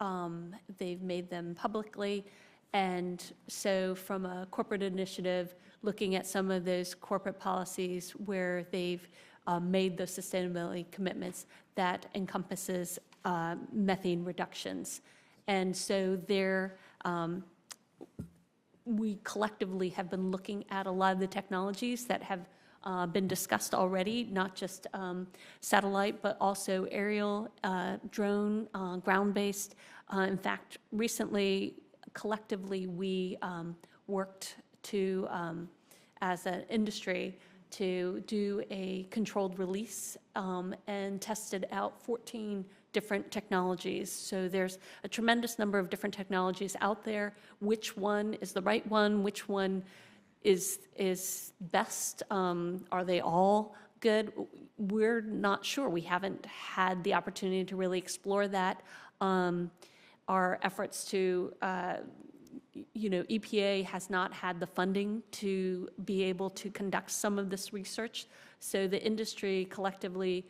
They've made them publicly. And so from a corporate initiative, looking at some of those corporate policies where they've made those sustainability commitments, that encompasses methane reductions. And so we collectively have been looking at a lot of the technologies that have been discussed already, not just satellite, but also aerial, drone, ground-based. In fact, recently, collectively, we worked to, as an industry, to do a controlled release and tested out 14 different technologies. So there's a tremendous number of different technologies out there. Which one is the right one? Which one is best. Are they all good? We're not sure. We haven't had the opportunity to really explore that. Our efforts to, EPA has not had the funding to be able to conduct some of this research. So the industry collectively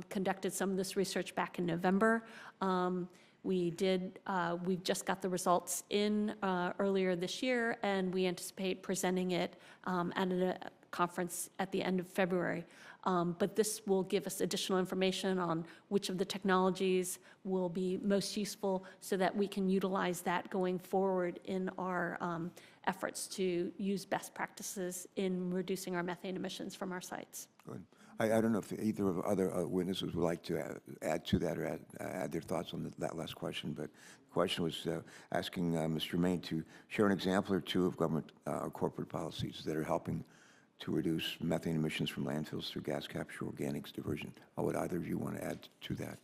conducted some of this research back in November. We've just got the results in earlier this year, and we anticipate presenting it at a conference at the end of February. But this will give us additional information on which of the technologies will be most useful so that we can utilize that going forward in our efforts to use best practices in reducing our methane emissions from our sites. Good. I don't know if either of other witnesses would like to add to that or add their thoughts on that last question, but the question was asking Mr. Maine to share an example or two of government or corporate policies that are helping to reduce methane emissions from landfills through gas capture, organics, diversion. Would either of you want to add to that?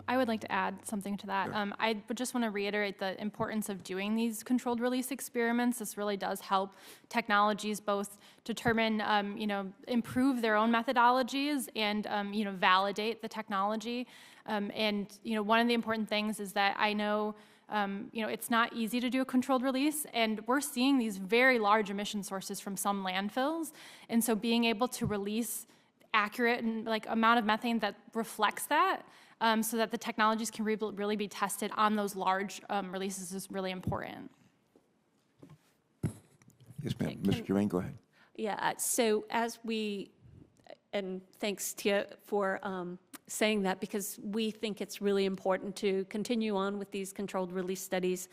I would like to add something to that. Sure. I would just want to reiterate the importance of doing these controlled release experiments. This really does help technologies both determine, improve their own methodologies and, validate the technology. And one of the important things is that I know, it's not easy to do a controlled release, and we're seeing these very large emission sources from some landfills. And so being able to release accurate and amount of methane that reflects that, so that the technologies can really be tested on those large releases is really important. Yes, ma'am. Mr. Germain, go ahead. Yeah, so and thanks, Tia, for saying that, because we think it's really important to continue on with these controlled release studies.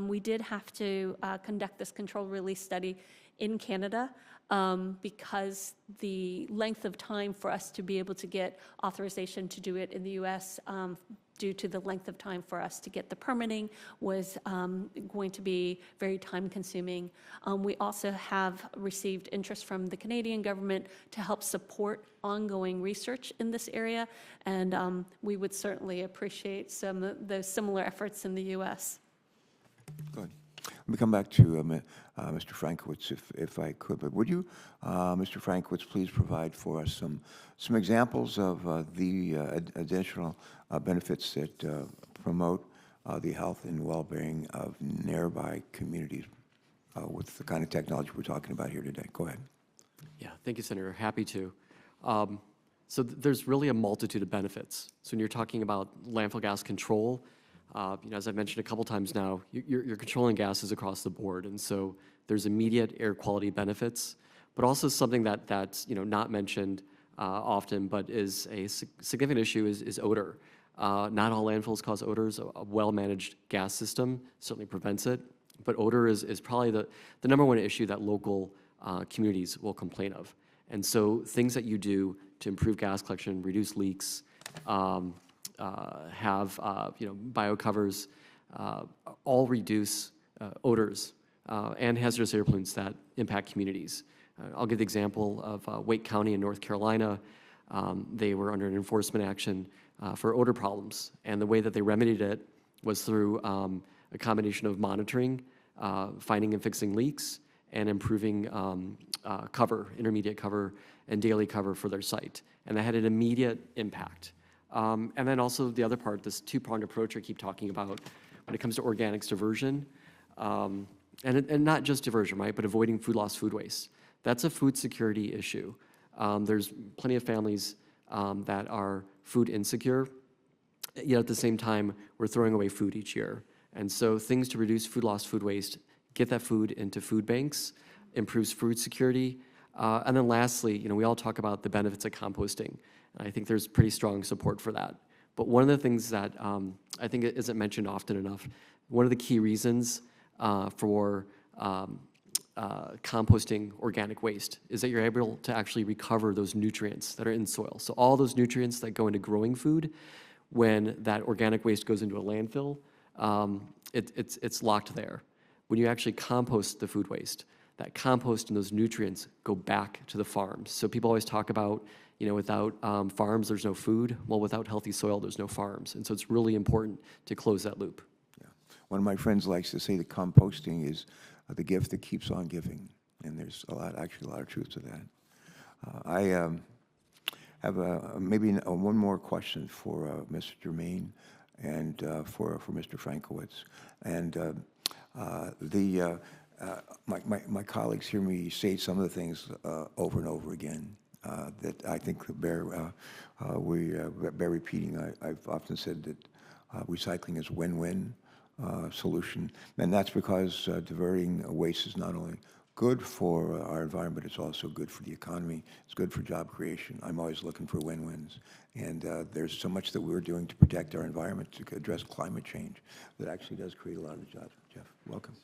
We did have to conduct this controlled release study in Canada because the length of time for us to be able to get authorization to do it in the U.S. Due to the length of time for us to get the permitting was going to be very time consuming. We also have received interest from the Canadian government to help support ongoing research in this area, and we would certainly appreciate some of those similar efforts in the U.S. Good. Let me come back to Mr. Frankowitz, if I could. But would you, Mr. Frankowitz, please provide for us some examples of the additional benefits that promote the health and well-being of nearby communities with the kind of technology we're talking about here today? Go ahead. Yeah, thank you, Senator. Happy to. So there's really a multitude of benefits. So when you're talking about landfill gas control, as I've mentioned a couple times now, you're controlling gases across the board, and so there's immediate air quality benefits, but also something that's not mentioned often, but is a significant issue is odor. Not all landfills cause odors. A well-managed gas system certainly prevents it, but odor is probably the number one issue that local communities will complain of. And so things that you do to improve gas collection, reduce leaks, have bio covers, all reduce odors and hazardous air pollutants that impact communities. I'll give the example of Wake County in North Carolina. They were under an enforcement action for odor problems, and the way that they remedied it was through a combination of monitoring, finding and fixing leaks, and improving intermediate cover, and daily cover for their site. And that had an immediate impact. And then also the other part, this two-pronged approach I keep talking about when it comes to organics diversion, and not just diversion, right, but avoiding food loss, food waste. That's a food security issue. There's plenty of families that are food insecure, yet at the same time, we're throwing away food each year. And so things to reduce food loss, food waste, get that food into food banks, improves food security. And then lastly, we all talk about the benefits of composting. And I think there's pretty strong support for that. But one of the things that I think isn't mentioned often enough, one of the key reasons for composting organic waste is that you're able to actually recover those nutrients that are in soil. So all those nutrients that go into growing food, when that organic waste goes into a landfill, it's locked there. When you actually compost the food waste, that compost and those nutrients go back to the farms. So people always talk about, without farms, there's no food. Well, without healthy soil, there's no farms. And so it's really important to close that loop. Yeah. One of my friends likes to say that composting is the gift that keeps on giving. And there's actually a lot of truth to that. I have one more question for Mr. Germain and for Mr. Frankowitz. And my colleagues hear me say some of the things over and over again that I think bear repeating. I've often said that recycling is a win-win solution, and that's because diverting waste is not only good for our environment, it's also good for the economy. It's good for job creation. I'm always looking for win-wins. And there's so much that we're doing to protect our environment, to address climate change, that actually does create a lot of jobs. Jeff, welcome.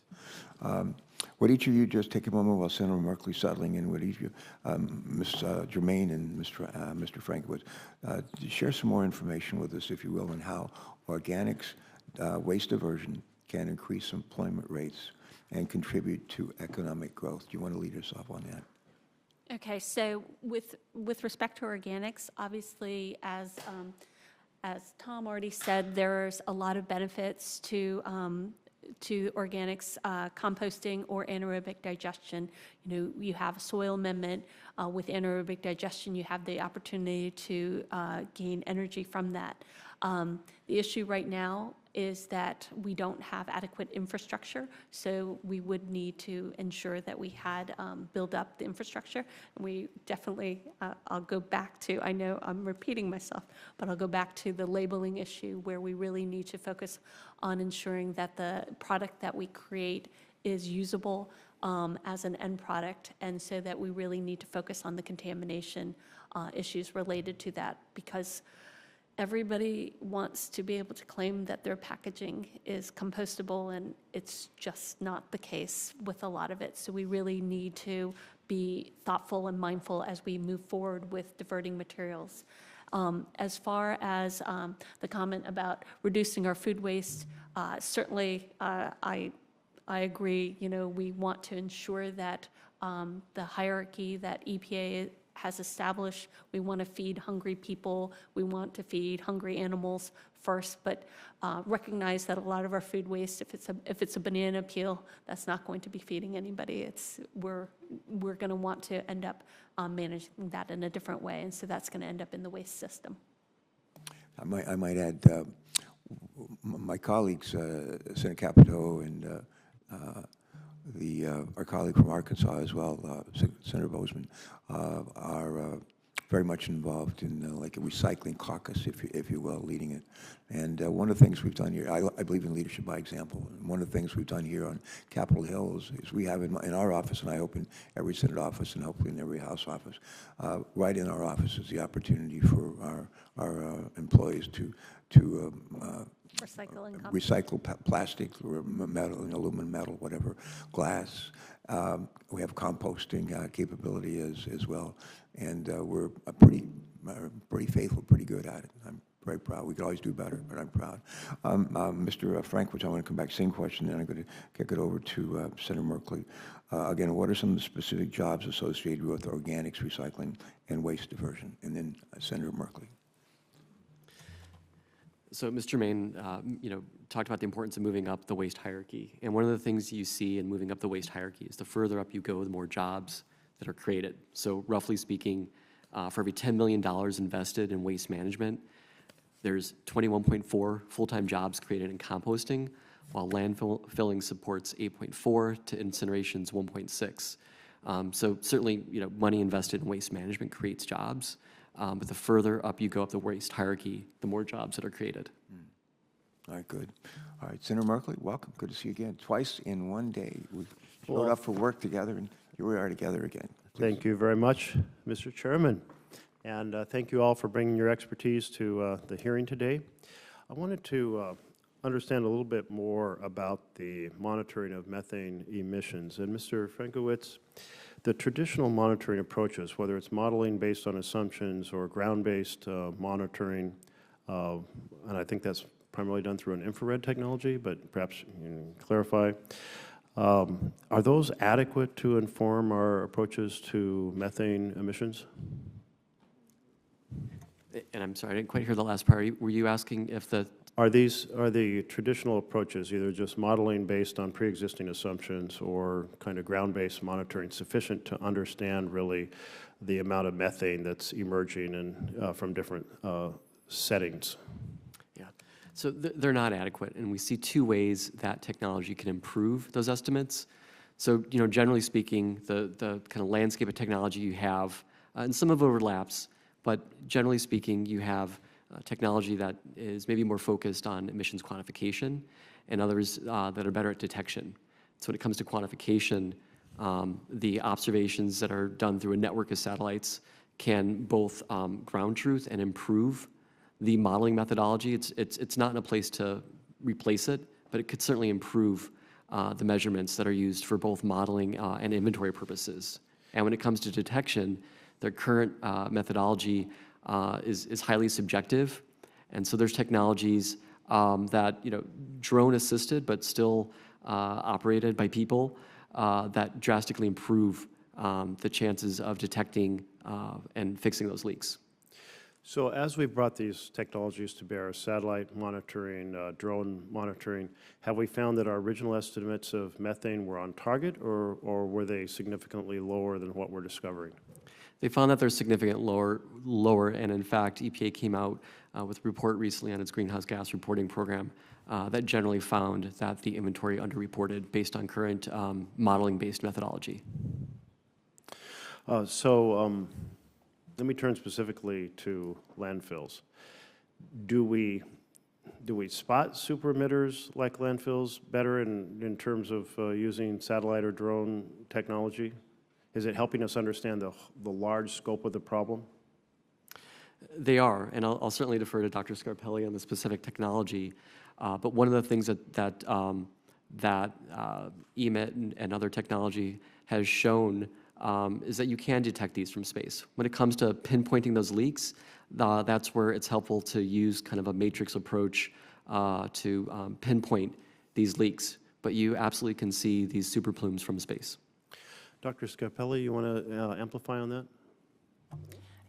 Would each of you just take a moment while Senator Merkley's settling in? Would each of you, Ms. Germain and Mr. Frankowitz, share some more information with us, if you will, on how organics waste diversion can increase employment rates and contribute to economic growth? Do you want to lead us off on that? Okay, so with respect to organics, obviously, as Tom already said, there's a lot of benefits to organics, composting or anaerobic digestion. You know, you have soil amendment. With anaerobic digestion, you have the opportunity to gain energy from that. The issue right now is that we don't have adequate infrastructure, so we would need to ensure that we had build up the infrastructure. And we definitely, I'll go back to, I know I'm repeating myself, but I'll go back to the labeling issue where we really need to focus on ensuring that the product that we create is usable as an end product, and so that we really need to focus on the contamination issues related to that, because everybody wants to be able to claim that their packaging is compostable, and it's just not the case with a lot of it. So we really need to be thoughtful and mindful as we move forward with diverting materials. As far as the comment about reducing our food waste, certainly I agree. You know, we want to ensure that the hierarchy that EPA has established, we want to feed hungry people, we want to feed hungry animals first, but recognize that a lot of our food waste, if it's a banana peel, that's not going to be feeding anybody. We're going to want to end up managing that in a different way, and so that's going to end up in the waste system. I might add, my colleagues, Senator Capito and our colleague from Arkansas as well, Senator Bozeman, are very much involved in like a recycling caucus, if you will, leading it. And one of the things we've done here, I believe in leadership by example. And one of the things we've done here on Capitol Hill is we have in our office, and I hope in every Senate office and hopefully in every House office, right in our office is the opportunity for our employees to recycle plastic or metal, aluminum, metal, whatever, glass. We have composting capability as well, and we're pretty faithful, pretty good at it. I'm very proud. We could always do better, but I'm proud. Mr. Frankowitz, I want to come back, same question, then I'm going to kick it over to Senator Merkley. Again, what are some of the specific jobs associated with organics, recycling, and waste diversion? And then Senator Merkley. So Mr. Germain, talked about the importance of moving up the waste hierarchy. And one of the things you see in moving up the waste hierarchy is the further up you go, the more jobs that are created. So roughly speaking, for every $10 million invested in waste management, there's 21.4 full-time jobs created in composting, while landfilling supports 8.4 to incineration's 1.6. So certainly, money invested in waste management creates jobs. But the further up you go up the waste hierarchy, the more jobs that are created. All right, good. All right, Senator Merkley, welcome. Good to see you again. Twice in one day. We showed up for work together, and here we are together again. Please. Thank you very much, Mr. Chairman. And thank you all for bringing your expertise to the hearing today. I wanted to understand a little bit more about the monitoring of methane emissions. And Mr. Frankowitz, the traditional monitoring approaches, whether it's modeling based on assumptions or ground-based monitoring, and I think that's primarily done through an infrared technology, but perhaps you can clarify, are those adequate to inform our approaches to methane emissions? And I'm sorry, I didn't quite hear the last part. Were you asking if the Are the traditional approaches, either just modeling based on pre-existing assumptions or kind of ground-based monitoring, sufficient to understand really the amount of methane that's emerging from different settings? Yeah, so they're not adequate, and we see two ways that technology can improve those estimates. So, generally speaking, the kind of landscape of technology you have, and some of it overlaps, but generally speaking, you have technology that is maybe more focused on emissions quantification, and others that are better at detection. So when it comes to quantification, the observations that are done through a network of satellites can both ground truth and improve the modeling methodology. It's not in a place to replace it, but it could certainly improve the measurements that are used for both modeling and inventory purposes. And when it comes to detection, their current methodology is highly subjective, and so there's technologies that drone assisted but still operated by people that drastically improve the chances of detecting and fixing those leaks. So as we've brought these technologies to bear, satellite monitoring, drone monitoring, have we found that our original estimates of methane were on target, or were they significantly lower than what we're discovering? They found that they're significantly lower, and in fact, EPA came out with a report recently on its greenhouse gas reporting program that generally found that the inventory underreported based on current modeling-based methodology. Let me turn specifically to landfills. Do we spot super emitters like landfills better in terms of using satellite or drone technology? Is it helping us understand the large scope of the problem? They are, and I'll certainly defer to Dr. Scarpelli on the specific technology. But one of the things that EMIT and other technology has shown is that you can detect these from space. When it comes to pinpointing those leaks, that's where it's helpful to use kind of a matrix approach to pinpoint these leaks. But you absolutely can see these super plumes from space. Dr. Scarpelli, you want to amplify on that?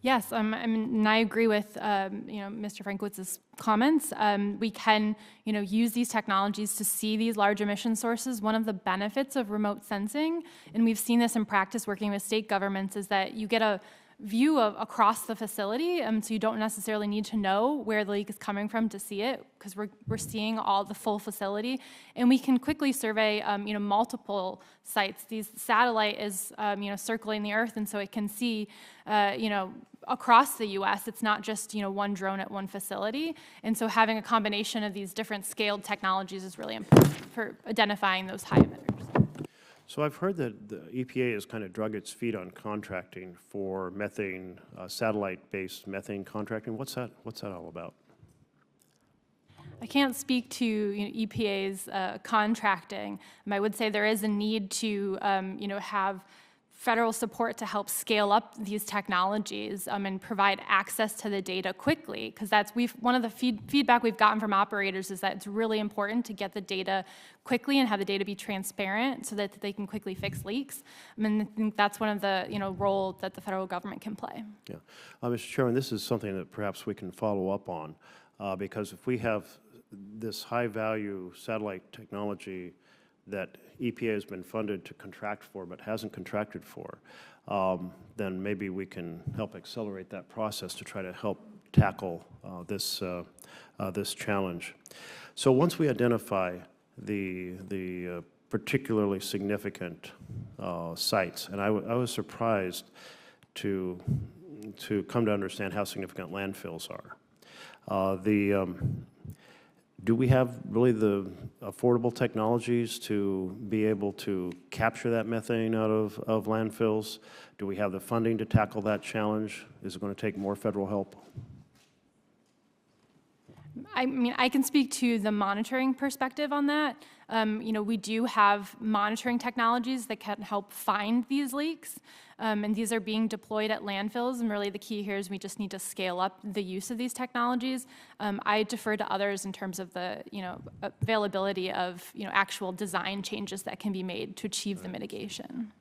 Yes, and I agree with Mr. Frankwitz's comments. We can use these technologies to see these large emission sources. One of the benefits of remote sensing, and we've seen this in practice working with state governments, is that you get a view of across the facility, so you don't necessarily need to know where the leak is coming from to see it, because we're seeing all the full facility, and we can quickly survey multiple sites. These satellite is circling the Earth, and so it can see across the U.S. It's not just one drone at one facility, and so having a combination of these different scaled technologies is really important for identifying those high emitters. So I've heard that the EPA has kind of drug its feet on contracting for methane, satellite-based methane contracting. What's that all about? I can't speak to EPA's contracting. I would say there is a need to have federal support to help scale up these technologies and provide access to the data quickly, because one of the feedback we've gotten from operators is that it's really important to get the data quickly and have the data be transparent so that they can quickly fix leaks. I think that's one of the role that the federal government can play. Yeah, Mr. Chairman, this is something that perhaps we can follow up on, because if we have this high-value satellite technology that EPA has been funded to contract for but hasn't contracted for, then maybe we can help accelerate that process to try to help tackle this challenge. So once we identify the particularly significant sites, and I was surprised to come to understand how significant landfills are. Do we have really the affordable technologies to be able to capture that methane out of landfills? Do we have the funding to tackle that challenge? Is it going to take more federal help? I can speak to the monitoring perspective on that. We do have monitoring technologies that can help find these leaks, and these are being deployed at landfills, and really the key here is we just need to scale up the use of these technologies. I defer to others in terms of the availability of actual design changes that can be made to achieve the mitigation.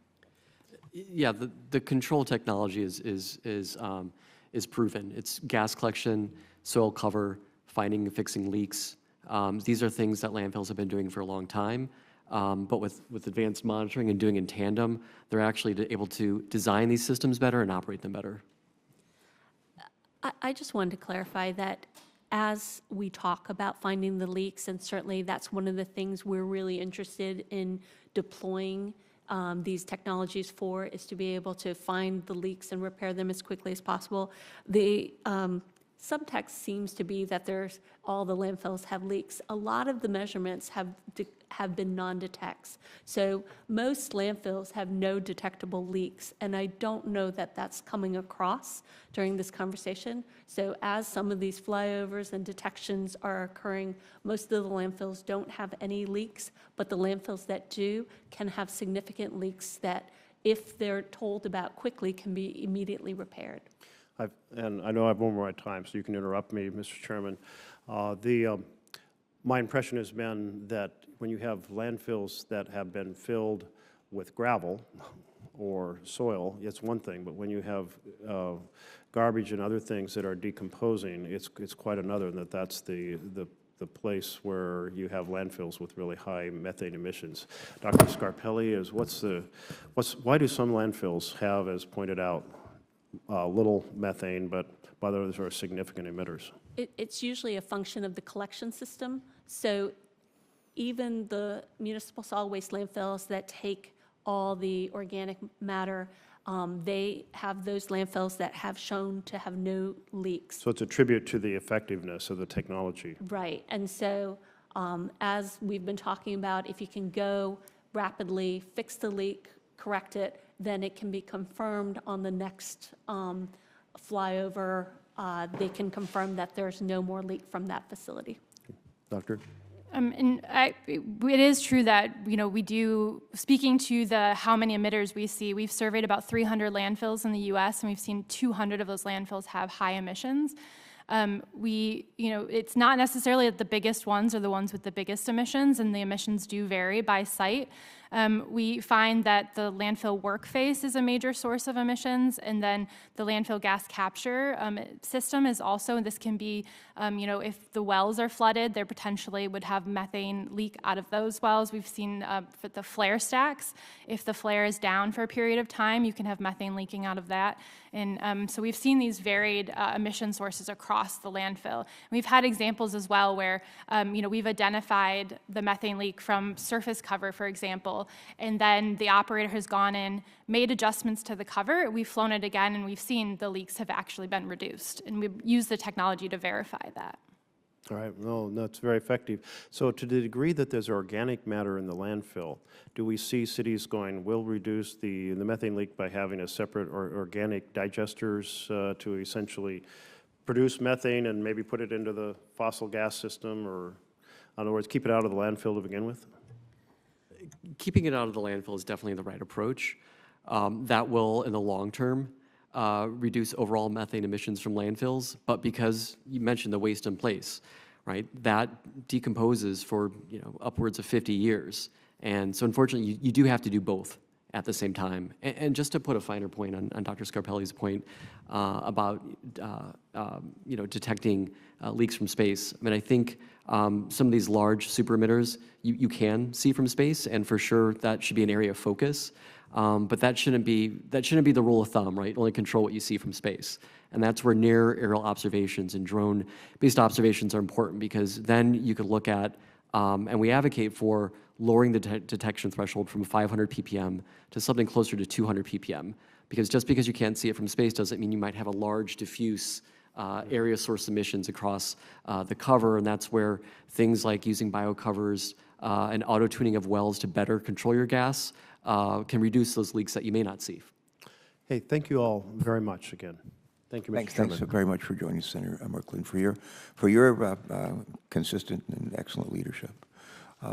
Yeah, the control technology is proven. It's gas collection, soil cover, finding and fixing leaks. These are things that landfills have been doing for a long time, but with advanced monitoring and doing in tandem, they're actually able to design these systems better and operate them better. I just wanted to clarify that as we talk about finding the leaks, and certainly that's one of the things we're really interested in deploying these technologies for, is to be able to find the leaks and repair them as quickly as possible. The subtext seems to be that all the landfills have leaks. A lot of the measurements have been non-detects. So most landfills have no detectable leaks, and I don't know that that's coming across during this conversation. So as some of these flyovers and detections are occurring, most of the landfills don't have any leaks, but the landfills that do can have significant leaks that, if they're told about quickly, can be immediately repaired. And I know I have one more time, so you can interrupt me, Mr. Chairman. My impression has been that when you have landfills that have been filled with gravel or soil, it's one thing, but when you have garbage and other things that are decomposing, it's quite another, and that's the place where you have landfills with really high methane emissions. Dr. Scarpelli, why do some landfills have, as pointed out, little methane, but others are significant emitters? It's usually a function of the collection system. So even the municipal solid waste landfills that take all the organic matter, they have those landfills that have shown to have no leaks. So it's a tribute to the effectiveness of the technology. Right. And so as we've been talking about, if you can go rapidly, fix the leak, correct it, then it can be confirmed on the next flyover. They can confirm that there's no more leak from that facility. Doctor? It is true that, we do, speaking to how many emitters we see, we've surveyed about 300 landfills in the U.S., and we've seen 200 of those landfills have high emissions. It's not necessarily that the biggest ones are the ones with the biggest emissions, and the emissions do vary by site. We find that the landfill work phase is a major source of emissions, and then the landfill gas capture system is also, and this can be, if the wells are flooded, there potentially would have methane leak out of those wells. We've seen for the flare stacks, if the flare is down for a period of time, you can have methane leaking out of that. And so we've seen these varied emission sources across the landfill. We've had examples as well where, we've identified the methane leak from surface cover, for example, and then the operator has gone in, made adjustments to the cover, we've flown it again, and we've seen the leaks have actually been reduced. And we've used the technology to verify that. All right, no, that's very effective. So to the degree that there's organic matter in the landfill, do we see cities going, we'll reduce the methane leak by having a separate organic digesters to essentially produce methane and maybe put it into the fossil gas system, or in other words, keep it out of the landfill to begin with? Keeping it out of the landfill is definitely the right approach. That will, in the long term, reduce overall methane emissions from landfills, but because you mentioned the waste in place, right, that decomposes for upwards of 50 years. And so unfortunately, you do have to do both at the same time. And just to put a finer point on Dr. Scarpelli's point about detecting leaks from space, I mean, I think some of these large super emitters you can see from space, and for sure that should be an area of focus. But that shouldn't be the rule of thumb, right? Only control what you see from space. And that's where near aerial observations and drone-based observations are important, because then you could look at, and we advocate for lowering the detection threshold from 500 ppm to something closer to 200 ppm. Because just because you can't see it from space doesn't mean you might have a large diffuse area source emissions across the cover, and that's where things like using biocovers and auto-tuning of wells to better control your gas can reduce those leaks that you may not see. Hey, thank you all very much again. Thank you, Mr. Chairman. Thanks very much for joining us, Senator Merklin, for your consistent and excellent leadership. We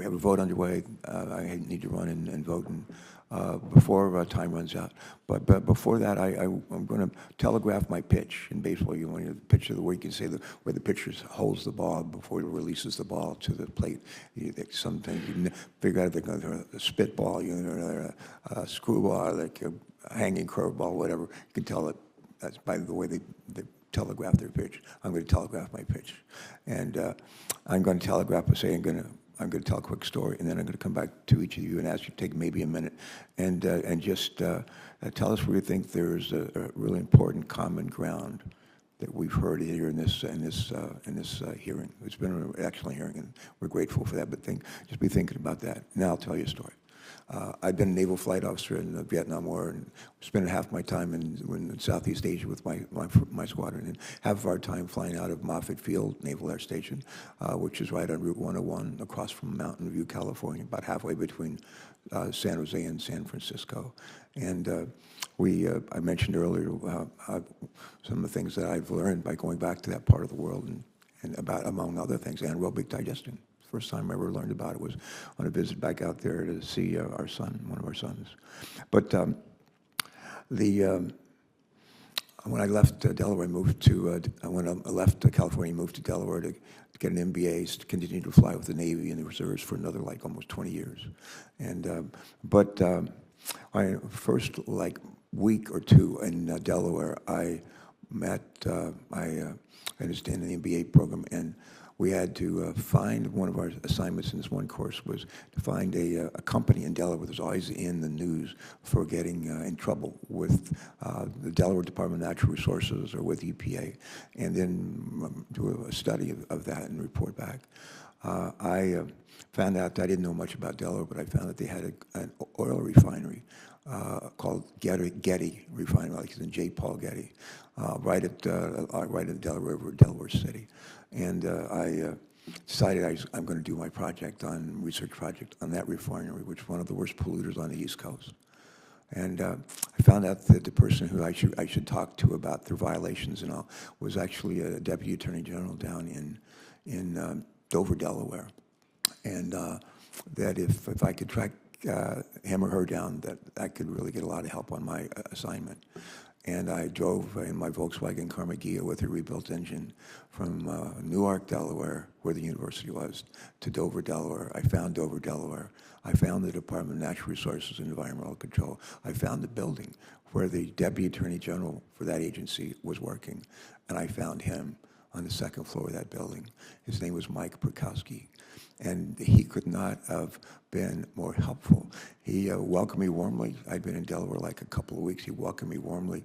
have a vote underway. I need to run and vote before time runs out. But before that, I'm going to telegraph my pitch. In baseball, you want the pitch of the week. You say where the pitcher holds the ball before he releases the ball to the plate. Sometimes you can figure out if they're going to throw a spitball, a screwball, like a hanging curveball, whatever. You can tell it that's by the way they telegraph their pitch. I'm going to telegraph my pitch. And I'm going to telegraph by saying I'm going to tell a quick story, and then I'm going to come back to each of you and ask you to take maybe a minute and just tell us where you think there's a really important common ground that we've heard here in this hearing. It's been an excellent hearing, and we're grateful for that. But just be thinking about that. Now I'll tell you a story. I've been a naval flight officer in the Vietnam War, and spent half my time in Southeast Asia with my squadron, and half of our time flying out of Moffett Field Naval Air Station, which is right on Route 101 across from Mountain View, California, about halfway between San Jose and San Francisco. And I mentioned earlier some of the things that I've learned by going back to that part of the world, and about, among other things, anaerobic digestion. First time I ever learned about it was on a visit back out there to see our son, one of our sons. But when I left Delaware, when I left California, moved to Delaware to get an MBA, to continue to fly with the Navy and the reserves for another almost 20 years. And I first week or two in Delaware, I met I was in the MBA program, and we had to find, one of our assignments in this one course was to find a company in Delaware that was always in the news for getting in trouble with the Delaware Department of Natural Resources or with EPA, and then do a study of that and report back. I found out, I didn't know much about Delaware, but I found that they had an oil refinery called Getty Refinery, like in J. Paul Getty, right at the Delaware River, Delaware City. And I decided I'm going to do my research project on that refinery, which is one of the worst polluters on the East Coast. And I found out that the person who I should talk to about their violations and all was actually a deputy attorney general down in Dover, Delaware. And that if I could track him or her down, that I could really get a lot of help on my assignment. And I drove in my Volkswagen Carmagia with a rebuilt engine from Newark, Delaware, where the university was, to Dover, Delaware. I found Dover, Delaware. I found the Department of Natural Resources and Environmental Control. I found the building where the Deputy Attorney General for that agency was working, and I found him on the second floor of that building. His name was Mike Perkowski, and he could not have been more helpful. He welcomed me warmly. I'd been in Delaware a couple of weeks. He welcomed me warmly,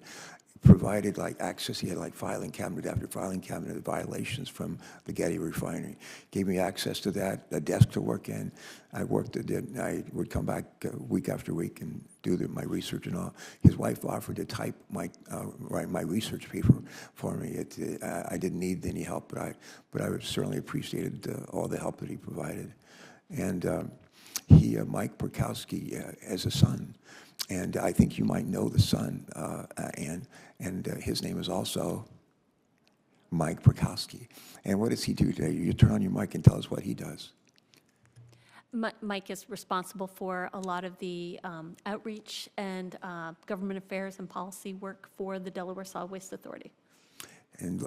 provided access. He had filing cabinet after filing cabinet of violations from the Getty refinery. Gave me access to that, a desk to work in. I would come back week after week and do my research and all. His wife offered to type write my research paper for me. I didn't need any help, but I certainly appreciated all the help that he provided. And Mike Perkowski has a son, and I think you might know the son, and his name is also Mike Perkowski. And what does he do today? You turn on your mic and tell us what he does. Mike is responsible for a lot of the outreach and government affairs and policy work for the Delaware Solid Waste Authority. And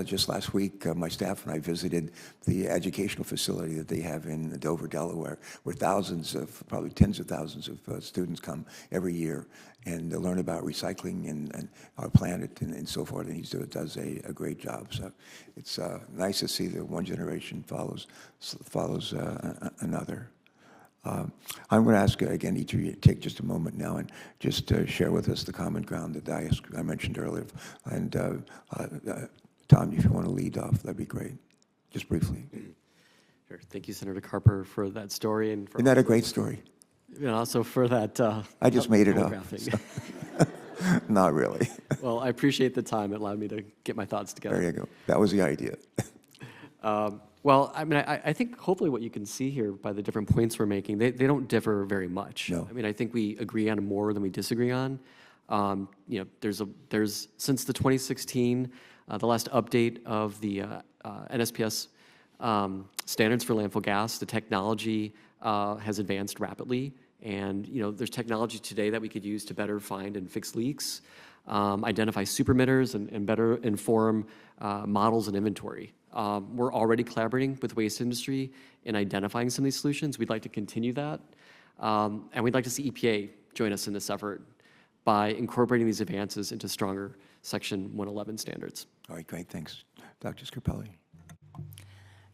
just last week, my staff and I visited the educational facility that they have in Dover, Delaware, where probably tens of thousands of students come every year and learn about recycling and our planet and so forth. And he does a great job. So it's nice to see that one generation follows another. I'm going to ask, again, each of you to take just a moment now and just share with us the common ground that I mentioned earlier. And Tom, if you want to lead off, that'd be great, just briefly. Sure. Thank you, Senator Carper, for that story. And for Isn't that a great story? And also for that. I just made it up. telegraphing. Not really. Well, I appreciate the time. It allowed me to get my thoughts together. There you go. That was the idea. Well, I mean, I think hopefully what you can see here by the different points we're making, they don't differ very much. No. I mean, I think we agree on more than we disagree on. There's since the 2016, the last update of the NSPS standards for landfill gas, the technology has advanced rapidly. And, there's technology today that we could use to better find and fix leaks, identify super emitters, and better inform models and inventory. We're already collaborating with the waste industry in identifying some of these solutions. We'd like to continue that. And we'd like to see EPA join us in this effort by incorporating these advances into stronger Section 111 standards. All right, great, thanks. Dr. Scarpelli.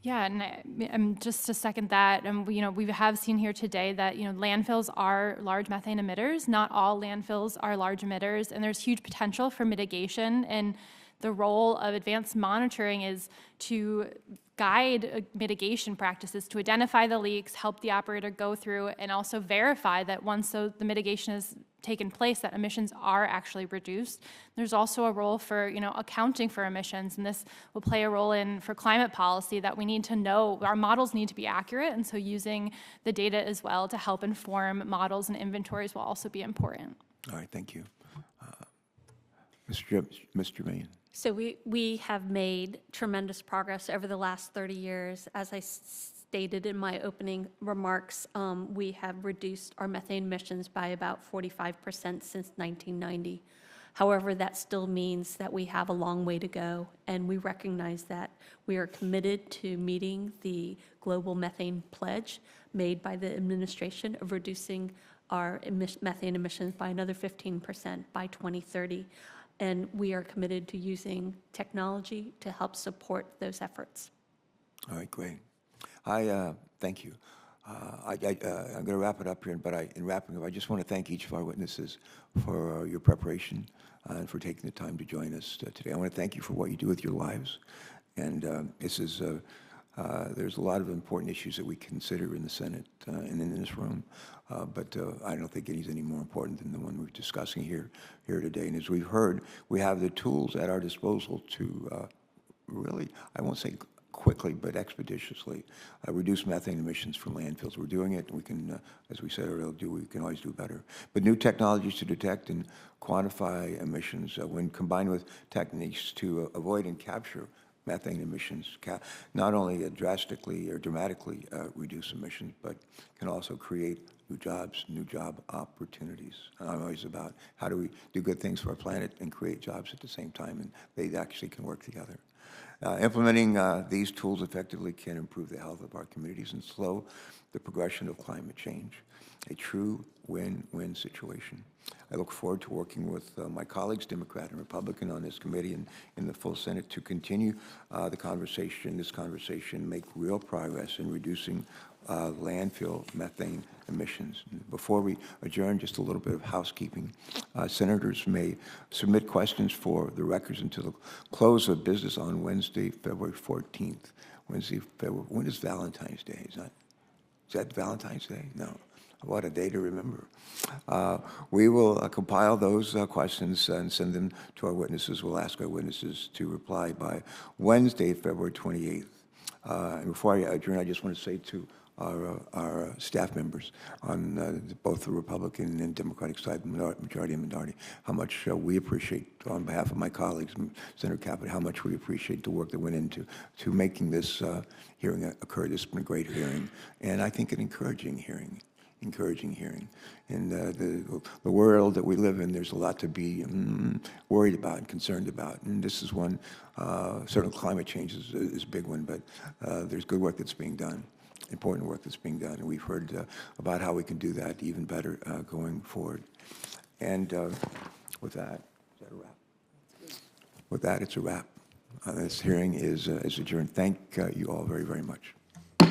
Yeah, and just to second that, we have seen here today that, landfills are large methane emitters. Not all landfills are large emitters, and there's huge potential for mitigation. And the role of advanced monitoring is to guide mitigation practices, to identify the leaks, help the operator go through, and also verify that once the mitigation has taken place, that emissions are actually reduced. There's also a role for, accounting for emissions, and this will play a role for climate policy, that we need to know, our models need to be accurate, and so using the data as well to help inform models and inventories will also be important. All right, thank you. Mr. Maine. So we have made tremendous progress over the last 30 years. As I stated in my opening remarks, we have reduced our methane emissions by about 45% since 1990. However, that still means that we have a long way to go, and we recognize that. We are committed to meeting the global methane pledge made by the administration of reducing our methane emissions by another 15% by 2030. And we are committed to using technology to help support those efforts. All right, great. Thank you. I'm going to wrap it up here, but in wrapping up, I just want to thank each of our witnesses for your preparation and for taking the time to join us today. I want to thank you for what you do with your lives. And there's a lot of important issues that we consider in the Senate and in this room, but I don't think any's any more important than the one we're discussing here today. And as we've heard, we have the tools at our disposal to really, I won't say quickly, but expeditiously reduce methane emissions from landfills. We're doing it. We can, as we said earlier, we can always do better. But new technologies to detect and quantify emissions, when combined with techniques to avoid and capture methane emissions, not only drastically or dramatically reduce emissions, but can also create new jobs, new job opportunities. And I'm always about how do we do good things for our planet and create jobs at the same time, and they actually can work together. Implementing these tools effectively can improve the health of our communities and slow the progression of climate change, a true win-win situation. I look forward to working with my colleagues, Democrat and Republican, on this committee and in the full Senate to continue this conversation, make real progress in reducing landfill methane emissions. Before we adjourn, just a little bit of housekeeping. Senators may submit questions for the records until the close of business on Wednesday, February 14th. When is Valentine's Day? Is that Valentine's Day? No. What a day to remember. We will compile those questions and send them to our witnesses. We'll ask our witnesses to reply by Wednesday, February 28th. And before I adjourn, I just want to say to our staff members on both the Republican and Democratic side, majority and minority, how much we appreciate, on behalf of my colleagues, Senator Caput, how much we appreciate the work that went into making this hearing occur. This has been a great hearing, and I think an encouraging hearing. In the world that we live in, there's a lot to be worried about and concerned about. And this is one, certainly climate change is a big one, but there's good work that's being done, important work that's being done. And we've heard about how we can do that even better going forward. And with that, is that a wrap? With that, it's a wrap. This hearing is adjourned. Thank you all very, very much.